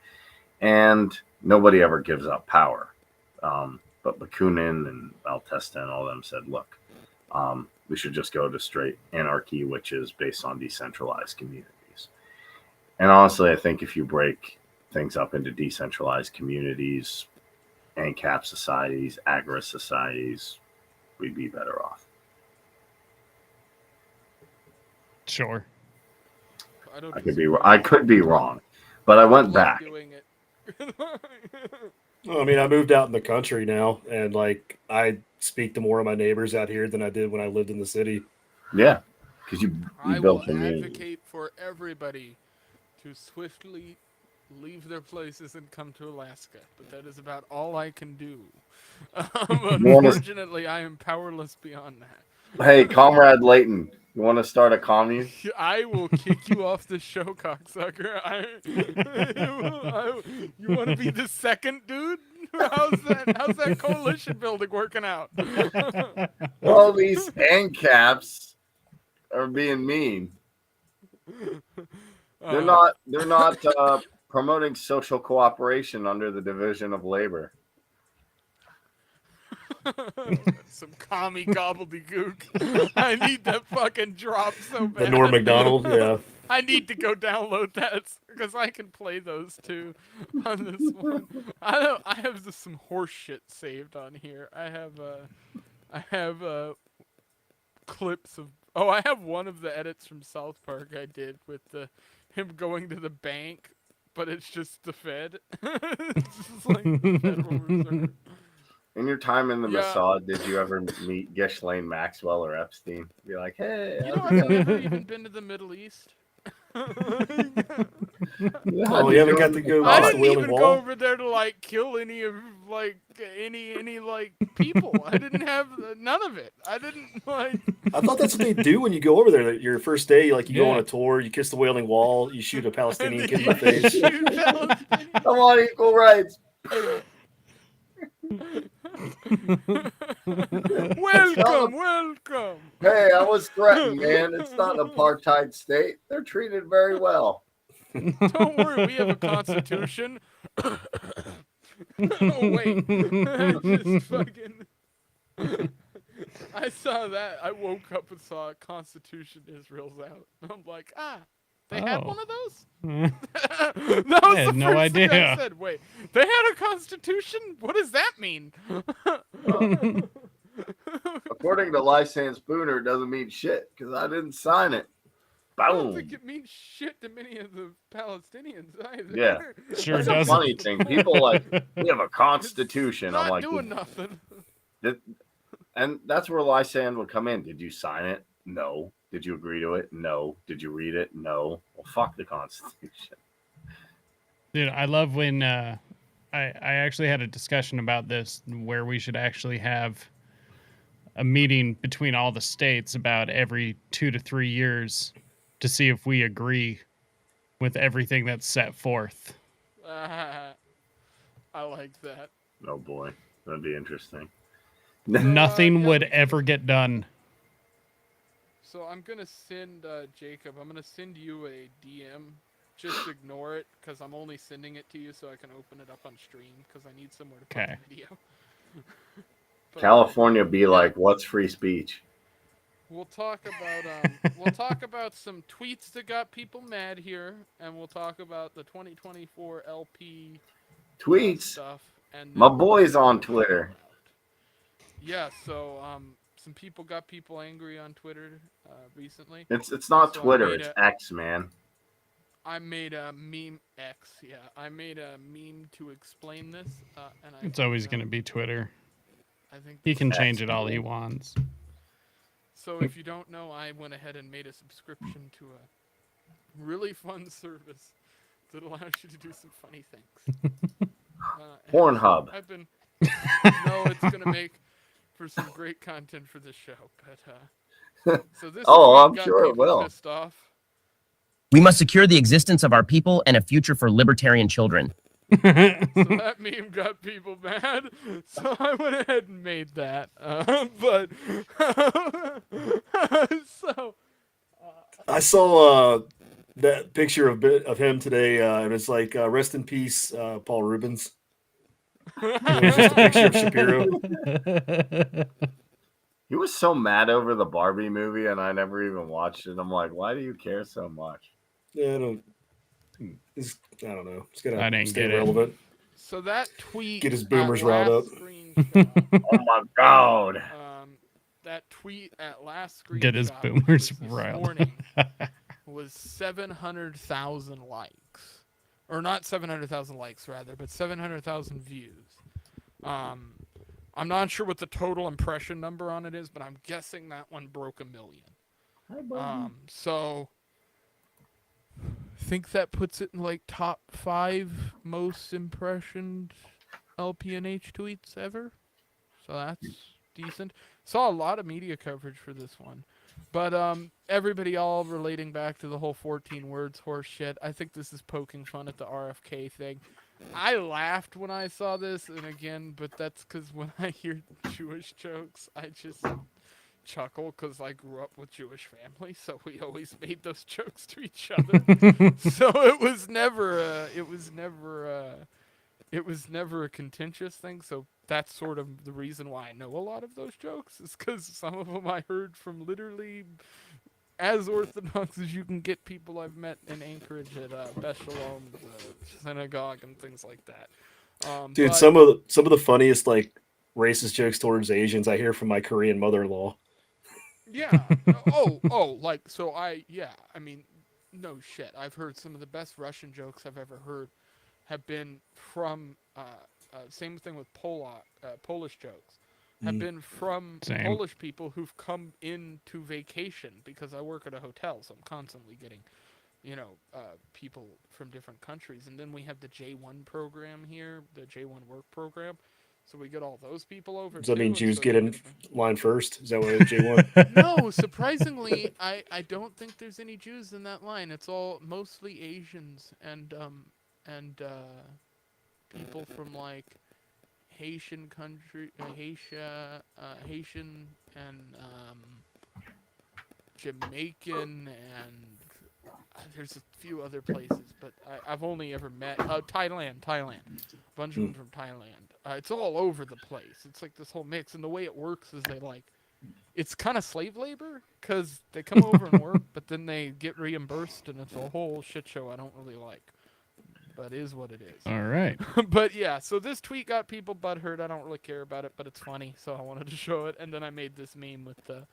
and nobody ever gives up power. But Bakunin and Altesta and all them said, look, we should just go to straight anarchy, which is based on decentralized communities. And honestly, I think if you break things up into decentralized communities, ANCAP societies, agri societies, we'd be better off. Sure. I could be wrong, but I went back. Doing it. Well, I mean, I moved out in the country now, and like I speak to more of my neighbors out here than I did when I lived in the city. Yeah, because you I built will community. advocate for everybody to swiftly leave their places and come to Alaska, but that is about all I can do. Unfortunately, I am powerless beyond that. Hey, Comrade Leighton, you want to start a commune? I will kick you off the show, cocksucker. You want to be the second dude? How's that coalition building working out? Well, these ANCAPs are being mean. They're not promoting social cooperation under the division of labor. Some commie gobbledygook. I need that fucking drop so bad. The Norm Macdonald, yeah. I need to go download that because I can play those two on this one. I have some horse shit saved on here. I have clips of. Oh, I have one of the edits from South Park I did with him going to the bank, but it's just the Fed. It's just like the Federal Reserve. In your time in the Yeah. Mossad, did you ever meet Ghislaine Maxwell or Epstein? Be like, hey, You know, how's it I've going? never even been to the Middle East. Oh, you haven't got to go I past the didn't Wailing even go Wall? over there to like kill any of like any like people. I didn't have none of it. I didn't like. I thought that's what they do when you go over there. Your first day, like you go on Yeah. a tour, you kiss the Wailing Wall, you shoot a Palestinian And kid in the you face. shoot Palestinians. Come on, equal rights. Welcome. Hey, I was threatened, man. It's not an apartheid state. They're treated very well. Don't worry, we have a constitution. Oh wait, I just fucking. I saw that. I woke up and saw Constitution Israel's out. I'm like, they had one of those? That was I had the no first thing I idea. said. Wait, they had a constitution? What does that mean? According to Lysan Spooner, it doesn't mean shit because I didn't sign it. I don't Boom. think it means shit to many of the Palestinians either. Yeah. Sure That's doesn't. a funny thing. People like, we have a constitution. Not I'm like, doing nothing. and that's where Lysan would come in. Did you sign it? No. Did you agree to it? No. Did you read it? No. Well, fuck the Constitution. Dude, I love when I actually had a discussion about this where we should actually have a meeting between all the states about every 2 to 3 years to see if we agree with everything that's set forth. I like that. Oh boy, that'd be interesting. Nothing yeah, would we- ever get done. So I'm gonna send Jacob. I'm gonna send you a DM. Just ignore it because I'm only sending it to you so I can open it up on stream because I need somewhere to put Okay. the video. But, California be like, what's free speech? we'll talk about some tweets that got people mad here, and we'll talk about the 2024 LP Tweets. stuff. And My then boy's we'll on go Twitter. around. Yeah, so some people got people angry on Twitter recently. It's not So I Twitter, made it's a- X, man. I made a meme X. Yeah, I made a meme to explain this, and I. It's always going to be Twitter. I think He this can is- change it all he wants. So if you don't know, I went ahead and made a subscription to a really fun service that allows you to do some funny things. And Pornhub. I've been. No, it's gonna make for some great content for this show, but so this. Oh, tweet I'm got sure it people will. Pissed off. We must secure the existence of our people and a future for libertarian children. So that meme got people mad. So I went ahead and made that. But so I saw that picture of him today, and it's like, rest in peace, Paul Rubens. It was just a picture of Shapiro. He was so mad over the Barbie movie, and I never even watched it. I'm like, why do you care so much? Yeah, I don't know. It's I gonna didn't stay get it. relevant. So that tweet. Get his boomers at riled last up. screenshot, Oh my god. that tweet at last screenshot. Get his which boomers was this riled. morning, was 700,000 likes, or not 700,000 likes rather, but 700,000 views. I'm not sure what the total impression number on it is, but I'm guessing that one broke 1 million. So I think that puts it in like top 5 most impressioned LPNH tweets ever. So that's decent. Saw a lot of media coverage for this one. But everybody all relating back to the whole 14 words horse shit. I think this is poking fun at the RFK thing. I laughed when I saw this, and again, but that's because when I hear Jewish jokes, I just chuckle because I grew up with Jewish family, so we always made those jokes to each other. So it was never a contentious thing. So that's sort of the reason why I know a lot of those jokes, is because some of them I heard from literally as Orthodox as you can get people I've met in Anchorage at Beth Shalom's synagogue and things like that. Dude, but- some of the funniest like racist jokes towards Asians I hear from my Korean mother-in-law. Yeah. Like, so I mean, no shit. I've heard some of the best Russian jokes I've ever heard have been from, same thing with Polish jokes, have Mm. been from Same. Polish people who've come in to vacation because I work at a hotel, so I'm constantly getting, people from different countries. And then we have the J1 program here, the J1 work program. So we get all those people over Does that too, mean and Jews so get they in get line first? Is that what J1? No, surprisingly, I don't think there's any Jews in that line. It's all mostly Asians and people from like Haitian country, Haitian and Jamaican and there's a few other places, but I've only ever met Thailand. A bunch of them from Thailand. It's all over the place. It's like this whole mix, and the way it works is it's kind of slave labor because they come over and work, but then they get reimbursed, and it's a whole shit show I don't really like. But it is what it is. All right. But yeah, so this tweet got people butthurt. I don't really care about it, but it's funny, so I wanted to show it. And then I made this meme with the.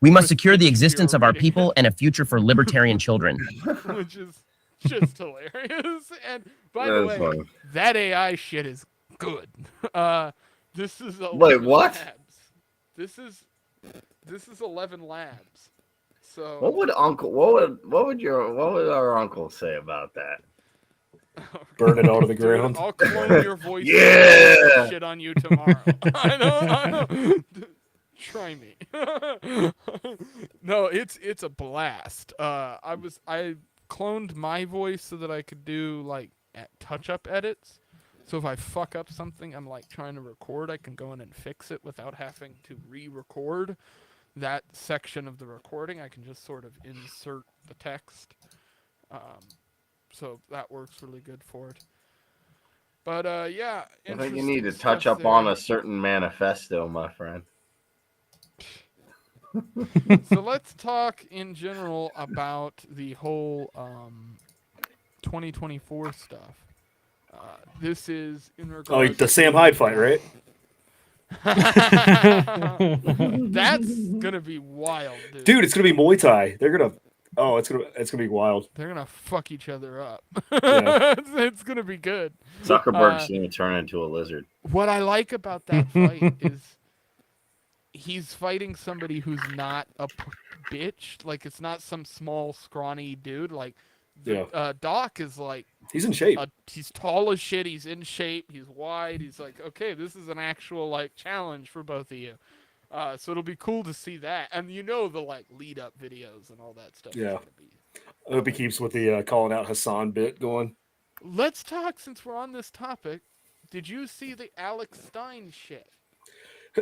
We must Chris secure the Shapiro existence of our reading people and a future for libertarian children. which is just hilarious. And by the That's way, funny. that AI shit is good. This is 11 Wait, what? Labs. This is 11 Labs. So What would our uncle say about that? Burn it all to the Dude, ground. I'll clone your voice. Yeah! And shit on you tomorrow. I know. Try me. No, it's a blast. I cloned my voice so that I could do like touch-up edits. So if I fuck up something I'm like trying to record, I can go in and fix it without having to re-record that section of the recording. I can just sort of insert the text. So that works really good for it. But yeah, I think you need to interesting touch stuff up on there. a certain manifesto, my friend. So let's talk in general about the whole 2024 stuff. This is in Oh, regards the Sam to- Hyde fight, right? That's gonna be wild, dude. Dude, it's gonna be Muay Thai. They're gonna. Oh, it's gonna be wild. They're gonna fuck each other up. Yeah. It's gonna be good. Zuckerberg's going to turn into a lizard. What I like about that fight is he's fighting somebody who's not a bitch. Like it's not some small scrawny dude. Like Doc is like He's in shape. he's tall as shit. He's in shape. He's wide. He's like, okay, this is an actual like challenge for both of you. So it'll be cool to see that, and the like lead up videos and all that stuff. is Yeah. gonna be I hope he keeps with the calling out Hassan bit going. Let's talk since we're on this topic. Did you see the Alex Stein shit?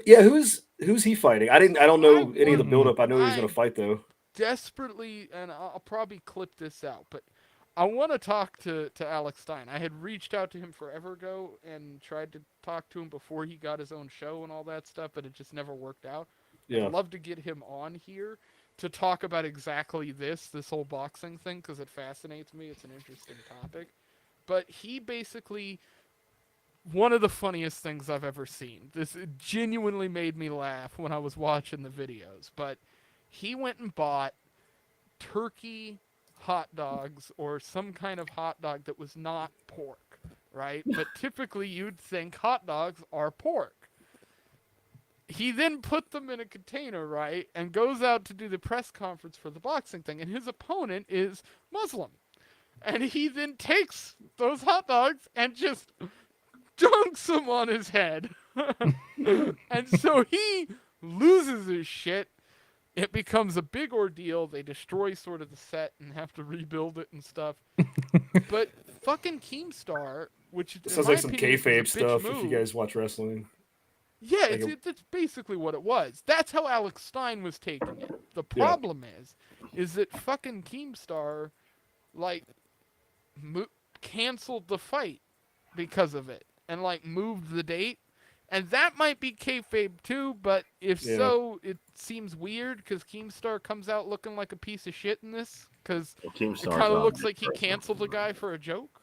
Yeah, who's he fighting? I don't know any of the wouldn't- buildup. I know he was gonna I- fight though. Desperately, and I'll probably clip this out, but I want to talk to Alex Stein. I had reached out to him forever ago and tried to talk to him before he got his own show and all that stuff, but it just never worked out. Yeah. I'd love to get him on here to talk about exactly this whole boxing thing, because it fascinates me. It's an interesting topic. But he basically, one of the funniest things I've ever seen. This genuinely made me laugh when I was watching the videos. But he went and bought turkey hot dogs or some kind of hot dog that was not pork, right? But typically you'd think hot dogs are pork. He then put them in a container, right, and goes out to do the press conference for the boxing thing, and his opponent is Muslim. And he then takes those hot dogs and just dunks them on his head. And so he loses his shit. It becomes a big ordeal. They destroy sort of the set and have to rebuild it and stuff. But fucking Keemstar, which in Sounds my like some opinion, is a kayfabe bitch stuff. If move. you guys watch wrestling. Yeah, Like it's basically what it was. That's how Alex Stein was taking it. The problem is that fucking Keemstar, like, canceled the fight because of it and like moved the date, and that might be kayfabe too. But if so, it seems weird because Keemstar comes out looking like a piece of shit in this because it kind of looks like he canceled a guy for a joke,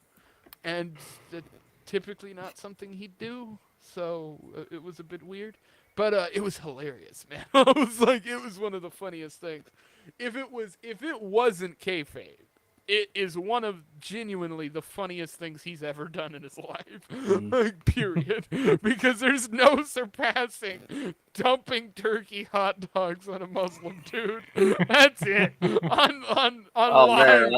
and that's typically not something he'd do. so it was a bit weird, but it was hilarious, man. I was like, it was one of the funniest things. If it wasn't kayfabe, it is one of genuinely the funniest things he's ever done in his life. Like, period. Because there's no surpassing dumping turkey hot dogs on a Muslim dude. That's it. On Oh man,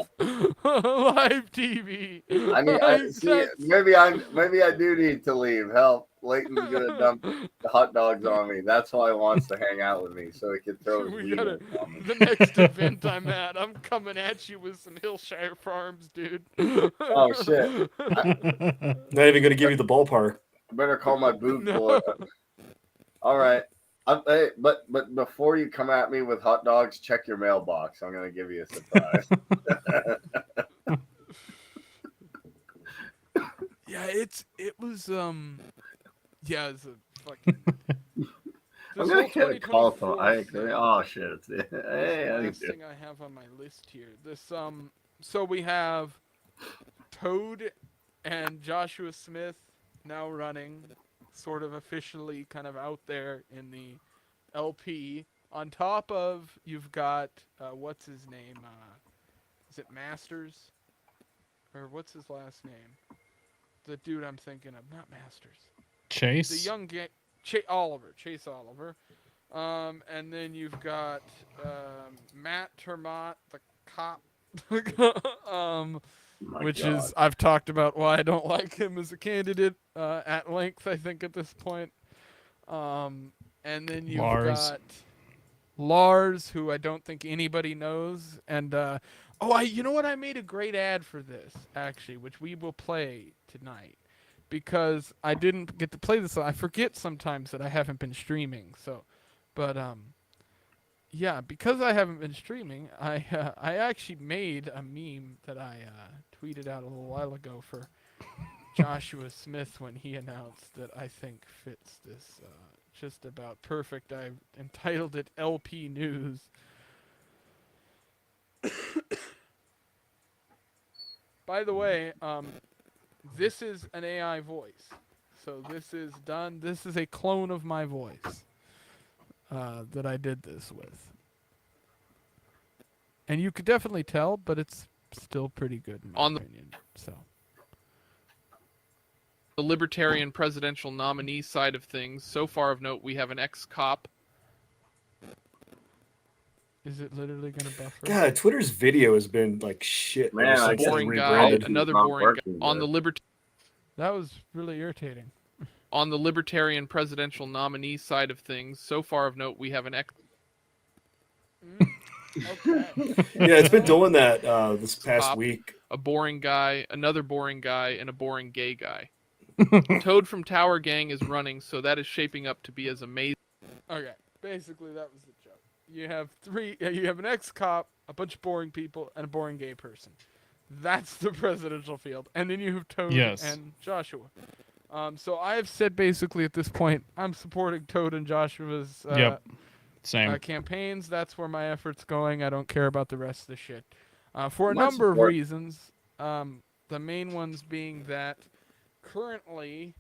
live TV. I need. I see. Maybe I do need to leave. Help! Layton's gonna dump the hot dogs on me. That's why he wants to hang out with me, so he can throw his weed on me. The next event I'm at, I'm coming at you with some Hillshire Farms, dude. Oh shit! Not even gonna give you the ballpark. I better call my boot boy. All right. Hey, but before you come at me with hot dogs, check your mailbox. I'm gonna give you a surprise. Yeah, it was it's a fucking. I'm gonna get a call from. Oh shit! Hey, how you last thing I have on my list here. This so we have Toad and Joshua Smith now running, sort of officially kind of out there in the LP. On top of, you've got what's his name? Is it Masters? Or what's his last name? The dude I'm thinking of, not Masters. Chase? The young Chase Oliver. And then you've got Matt Termott, the cop. Which God. Is, I've talked about why I don't like him as a candidate at length, I think, at this point. And then you've got Lars, who I don't think anybody knows. And, you know what? I made a great ad for this, actually, which we will play tonight. Because I didn't get to play this. I forget sometimes that I haven't been streaming. So, but, yeah, because I haven't been streaming, I actually made a meme that I tweeted out a little while ago for Joshua Smith when he announced that I think fits this just about perfect. I entitled it LP News. By the way, this is an AI voice. So this is done. This is a clone of my voice that I did this with. And you could definitely tell, but it's still pretty good in my opinion. So, the Libertarian presidential nominee side of things, so far of note, we have an ex-cop. Is it literally going to buffer? God, Twitter's video has been like shit. Man, I boring guy, another boring guy. On the That was really irritating. On the Libertarian presidential nominee side of things, so far of note, we have an ex. Okay. Yeah, it's been doing that this past week. A boring guy, another boring guy, and a boring gay guy. Toad from Tower Gang is running, so that is shaping up to be as amazing. Okay, basically that was the joke. You have you have an ex-cop, a bunch of boring people, and a boring gay person. That's the presidential field. And then you have Toad and Joshua. So I have said basically at this point, I'm supporting Toad and Joshua's same campaigns. That's where my effort's going. I don't care about the rest of the shit. For a number of reasons. The main ones being that currently,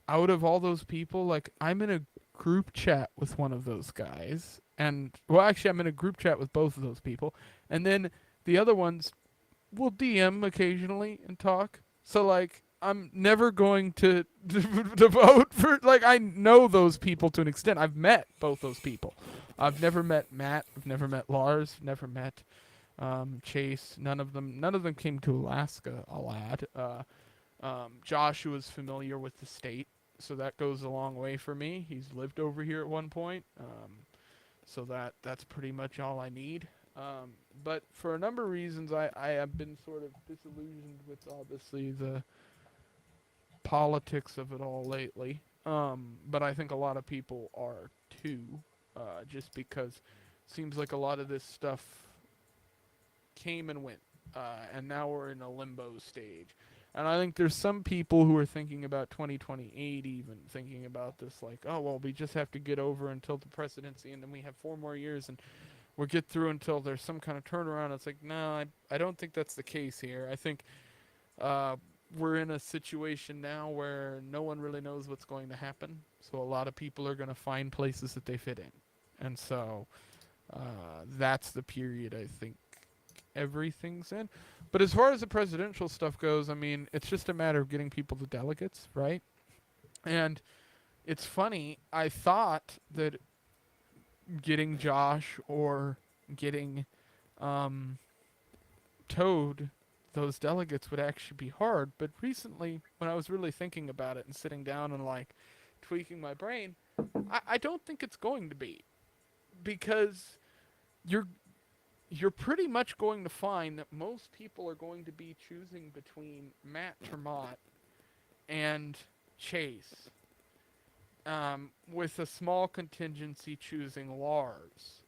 out of all those people, I'm in a group chat with one of those guys. And, actually, I'm in a group chat with both of those people. And then the other ones will DM occasionally and talk. So, I'm never going to vote for, I know those people to an extent. I've met both those people. I've never met Matt. I've never met Lars. Never met Chase. None of them came to Alaska, I'll add. Joshua's familiar with the state, so that goes a long way for me. He's lived over here at one point. So that's pretty much all I need. But for a number of reasons, I have been sort of disillusioned with, obviously, the politics of it all lately. But I think a lot of people are too, just because it seems like a lot of this stuff came and went, and now we're in a limbo stage. And I think there's some people who are thinking about 2028, even thinking about this, we just have to get over until the presidency, and then we have 4 more years, and we'll get through until there's some kind of turnaround. It's no, I don't think that's the case here. I think we're in a situation now where no one really knows what's going to happen. So a lot of people are going to find places that they fit in. And so that's the period I think everything's in. But as far as the presidential stuff goes, I mean, it's just a matter of getting people the delegates, right? And it's funny, I thought that getting Josh or getting um, Toad those delegates would actually be hard. But recently, when I was really thinking about it and sitting down and like tweaking my brain, I don't think it's going to be, because you're pretty much going to find that most people are going to be choosing between Matt Tremont and Chase, with a small contingency choosing Lars.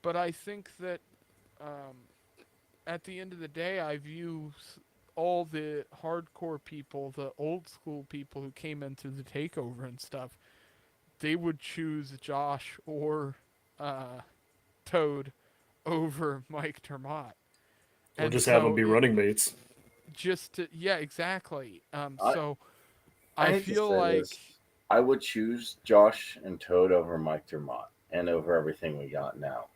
But I think that um, at the end of the day, I view all the hardcore people, the old school people who came into the takeover and stuff, they would choose Josh or Toad over Mike Termott. Or And just have them so be running mates. yeah, exactly. I, So I I hate to feel say like this. I would choose Josh and Toad over Mike Dermott and over everything we got now.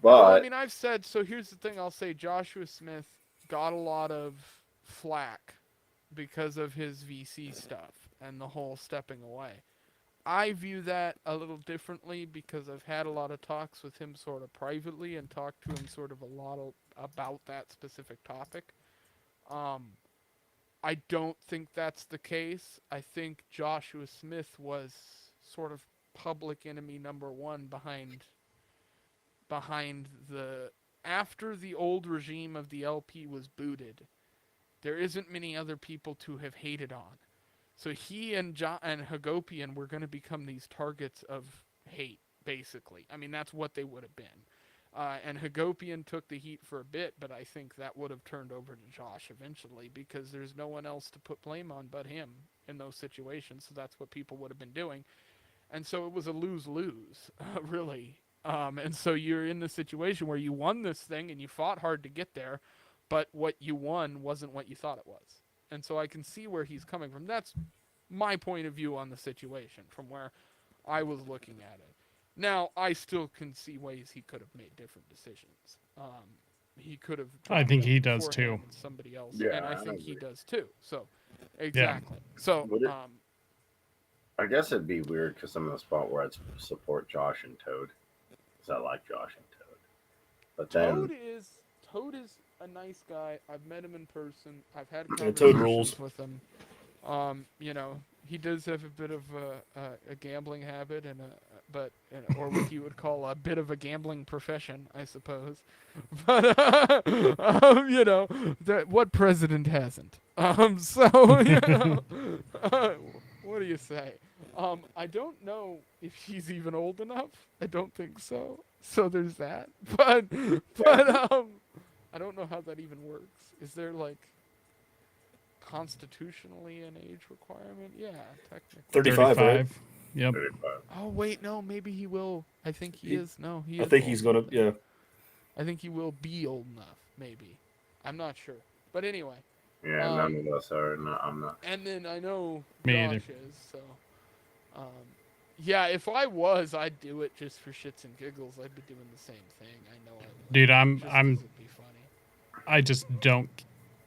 well, I But mean, I've said, so here's the thing I'll say. Joshua Smith got a lot of flack because of his VC stuff and the whole stepping away. I view that a little differently because I've had a lot of talks with him sort of privately and talked to him sort of a lot about that specific topic. Um, I don't think that's the case. I think Joshua Smith was sort of public enemy number one behind the after the old regime of the LP was booted. There isn't many other people to have hated on. So he and Hagopian were going to become these targets of hate, basically. I mean, that's what they would have been. And Hagopian took the heat for a bit, but I think that would have turned over to Josh eventually because there's no one else to put blame on but him in those situations. So that's what people would have been doing. And so it was a lose-lose, really. And so you're in the situation where you won this thing and you fought hard to get there, but what you won wasn't what you thought it was. And so I can see where he's coming from. That's my point of view on the situation from where I was looking at it. Now, I still can see ways he could have made different decisions. He could have I dropped think out he does before too. him and somebody else, Yeah, and I I think he agree. does too. So, exactly. So, Would it- I guess it'd be weird because I'm in a spot where I'd support Josh and Toad because I like Josh and Toad. But then Toad is a nice guy. I've met him in person. I've had Yeah, Toad conversations rules. with him. You know, he does have a bit of a gambling habit and or what you would call a bit of a gambling profession, I suppose. But you know, what president hasn't? So you know, what do you say? I don't know if he's even old enough. I don't think so. So there's that. But I don't know how that even works. Is there like constitutionally an age requirement? Yeah, technically. 35, right? Yep. Oh wait, no, maybe he will. I think he He- is. No, he I is. think he's old gonna. enough then. Yeah, I think he will be old enough. Maybe. I'm not sure. But anyway, yeah, none of us are. No, I'm not. and then I know Me Josh either. is. So, yeah, if I was, I'd do it just for shits and giggles. I'd be doing the same thing. I know I would. Dude, Just 'cause it'd be funny. I just don't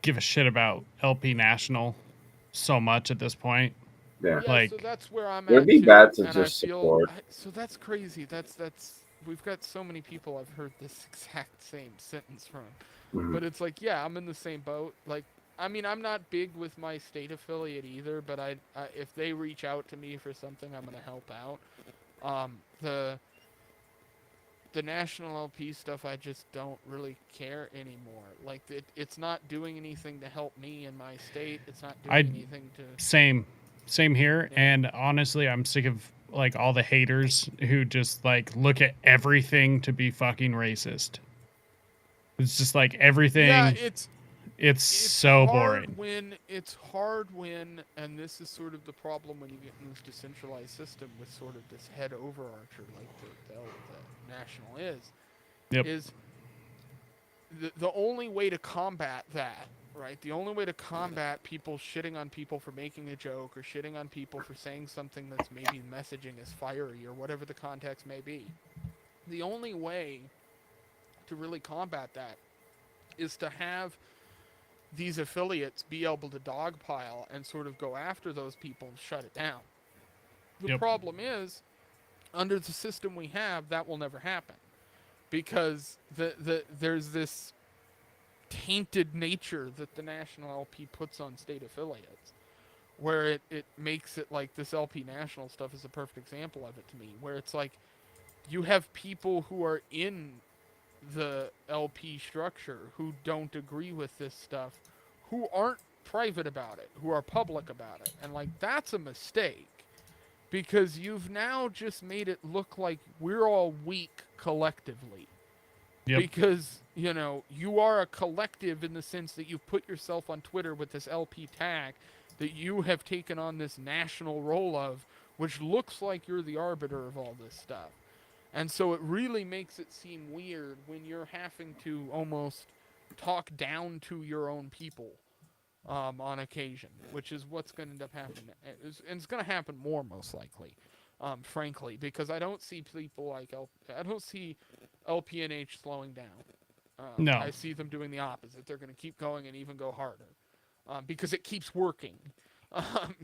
give a shit about LP National so much at this point. Yeah. Yeah, Like, so that's where I'm it'd at be too, bad to and just I feel support. so that's crazy. That's we've got so many people I've heard this exact same sentence from, Mhm. but it's like, yeah, I'm in the same boat. Like, I mean, I'm not big with my state affiliate either, but I if they reach out to me for something, I'm gonna help out. The national LP stuff, I just don't really care anymore. Like, it's not doing anything to help me in my state. It's not doing I- anything to. Same here. Yeah. And honestly, I'm sick of like all the haters who just like look at everything to be fucking racist. It's just like everything. Yeah, it's so hard boring. It's hard when, and this is sort of the problem when you get in this decentralized system with sort of this head overarcher like the national is. Yep. Is the only way to combat that, right? The only way to combat people shitting on people for making a joke or shitting on people for saying something that's maybe messaging is fiery or whatever the context may be. The only way to really combat that is to have these affiliates be able to dogpile and sort of go after those people and shut it down. The Yep. problem is, under the system we have, that will never happen. Because there's this tainted nature that the National LP puts on state affiliates, where it makes it like this LP National stuff is a perfect example of it to me, where it's like you have people who are in the LP structure who don't agree with this stuff, who aren't private about it, who are public about it. And like that's a mistake, because you've now just made it look like we're all weak collectively. Yep. Because, you know, you are a collective in the sense that you've put yourself on Twitter with this LP tag that you have taken on this national role of, which looks like you're the arbiter of all this stuff. And so it really makes it seem weird when you're having to almost talk down to your own people on occasion, which is what's going to end up happening. And it's going to happen more, most likely, frankly, because I don't see people like I don't see LPNH slowing down. No. I see them doing the opposite. They're going to keep going and even go harder because it keeps working.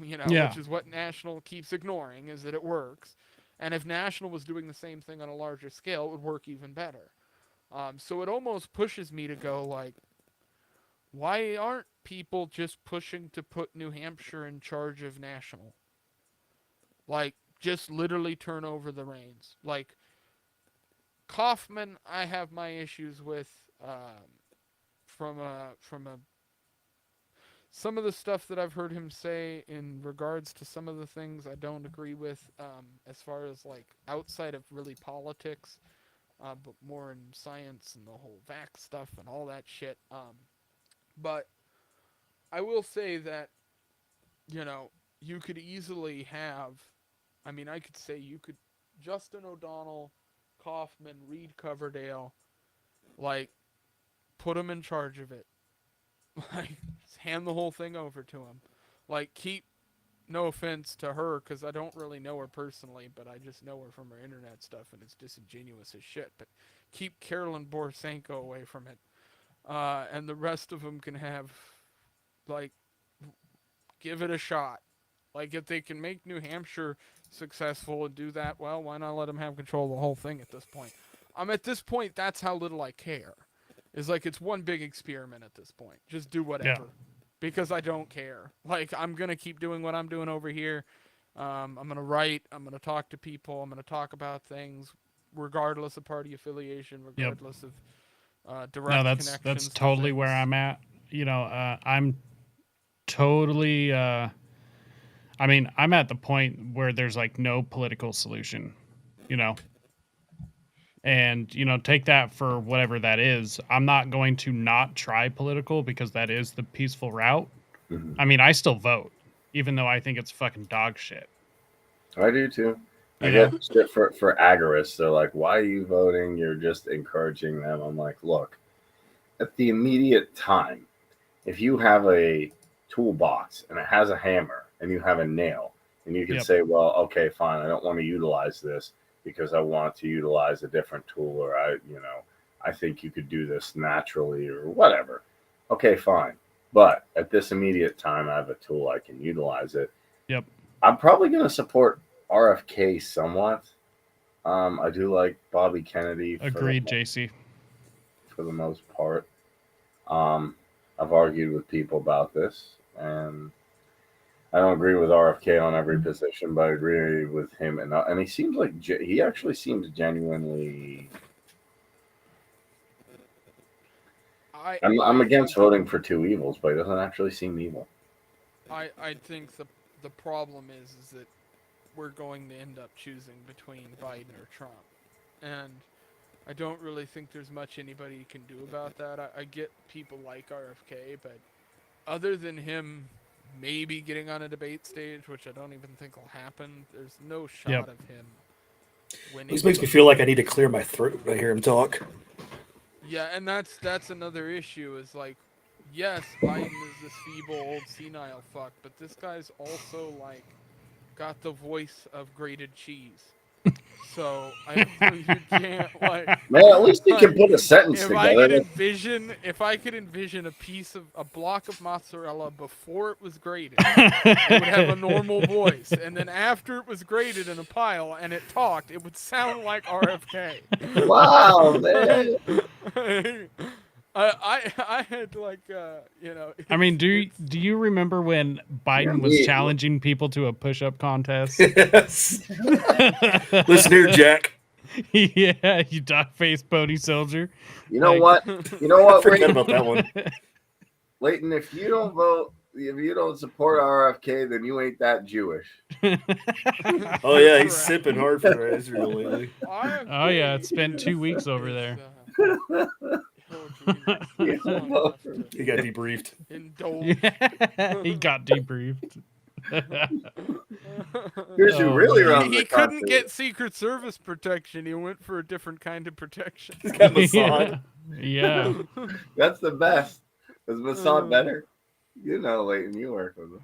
Yeah. Which is what National keeps ignoring, is that it works. And if National was doing the same thing on a larger scale, it would work even better. So it almost pushes me to go like, why aren't people just pushing to put New Hampshire in charge of National? Like, just literally turn over the reins. Like, Kaufman, I have my issues with from some of the stuff that I've heard him say in regards to some of the things I don't agree with, as far as like outside of really politics, but more in science and the whole vax stuff and all that shit. But I will say that, you know, you could easily have, I mean, I could say you could, Justin O'Donnell, Kaufman, Reed Coverdale, like, put him in charge of it. Like, just hand the whole thing over to him. Like, keep, no offense to her, because I don't really know her personally, but I just know her from her internet stuff, and it's disingenuous as shit. But keep Carolyn Borisenko away from it. And the rest of them can have, like, give it a shot. Like, if they can make New Hampshire successful and do that, well, why not let them have control of the whole thing at this point? At this point, that's how little I care. It's like, it's one big experiment at this point. Just do whatever. Yeah. Because I don't care. Like, I'm going to keep doing what I'm doing over here. I'm going to write. I'm going to talk to people. I'm going to talk about things regardless of party affiliation, regardless of direct connections. That's totally where I'm at. You know, I'm totally I mean, I'm at the point where there's like no political solution, you know. And, you know, take that for whatever that is. I'm not going to not try political because that is the peaceful route. Mhm. I mean, I still vote, even though I think it's fucking dog shit. I do too. I You get know? shit for agorists. They're like, why are you voting? You're just encouraging them. I'm like, look, at the immediate time, if you have a toolbox and it has a hammer and you have a nail and you can Yep. say, well, okay, fine, I don't want to utilize this because I want to utilize a different tool, or I think you could do this naturally or whatever. Okay, fine. But at this immediate time, I have a tool, I can utilize it. Yep. I'm probably going to support RFK somewhat. I do like Bobby Kennedy. Agreed, JC. For the most part. I've argued with people about this, and I don't agree with RFK on every position, but I agree with him. And he seems like he actually seems genuinely. I'm against voting for two evils, but he doesn't actually seem evil. I think the problem is that we're going to end up choosing between Biden or Trump, and I don't really think there's much anybody can do about that. I get people like RFK, but other than him maybe getting on a debate stage, which I don't even think will happen, there's no shot of him winning. This makes me feel like I need to clear my throat when I hear him talk. Yeah, and that's another issue. Is like, yes, Biden is this feeble old senile fuck, but this guy's also like got the voice of grated cheese. So I you can't like. Man, at least you can put a sentence If I could together. envision a block of mozzarella before it was grated, it would have a normal voice, and then after it was grated in a pile and it talked, it would sound like RFK. Wow, man. I had like I mean, it's- do you remember when Biden was me. challenging people to a push-up contest? Yes. Listen here, Jack. Yeah, you dog-faced pony soldier. You know Like- what? You know what, Forget Leighton? about that one. Leighton, if you don't vote, if you don't support RFK, then you ain't that Jewish. Oh yeah, he's sipping hard for Israel lately. Oh yeah, it's been 2 weeks over there. Oh, Jesus. That's long enough to He got debriefed. indulge. He got debriefed. Here's who Oh, really man. runs He the couldn't country. get Secret Service protection. He went for a different kind of protection. He's got Mossad. Yeah. That's the best. Is Mossad better? You know, Leighton, you work with him.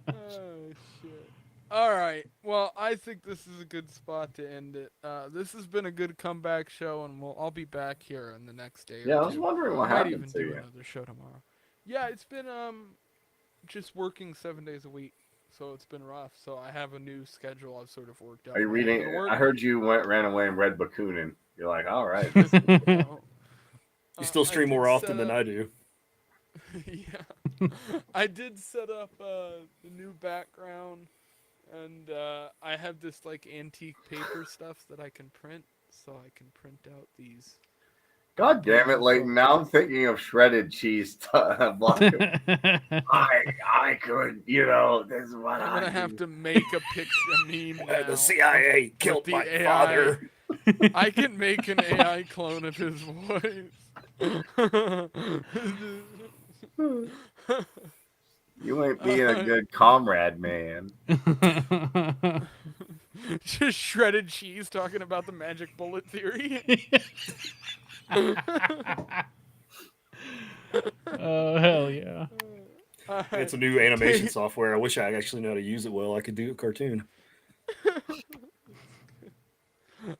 Oh shit! All right. Well, I think this is a good spot to end it. This has been a good comeback show, and I'll be back here in the next day. Yeah, or I was two. wondering what I might happened even to do you. another show tomorrow. Yeah, it's been just working 7 days a week, so it's been rough. So I have a new schedule I've sort of worked out. Are you I'm reading? gonna work- I heard you ran away and read Bakunin. You're like, all right. No. You still I stream did more often set than up- I do. Yeah, I did set up the new background, and I have this like antique paper stuff that I can print, so I can print out these. God damn it, Leighton. Now I'm thinking of shredded cheese. Block. I could, this is what I'm I gonna have do. to make a picture, a meme now. The CIA killed the my AI. father. I can make an AI clone of his voice. You ain't being a good comrade, man. Just shredded cheese talking about the magic bullet theory. Oh hell yeah. It's a new animation software. I wish I actually know how to use it well. I could do a cartoon.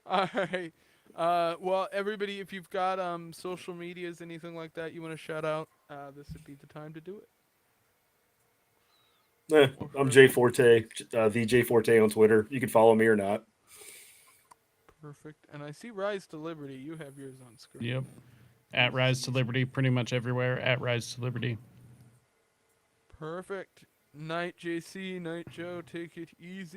All right. Well, everybody, if you've got social medias, anything like that you want to shout out, this would be the time to do it. I'm Jay Forte, the Jay Forte on Twitter. You can follow me or not. Perfect. And I see Rise to Liberty. You have yours on screen. Yep. At Rise to Liberty, pretty much everywhere. At Rise to Liberty. Perfect. Night, JC. Night, Joe. Take it easy.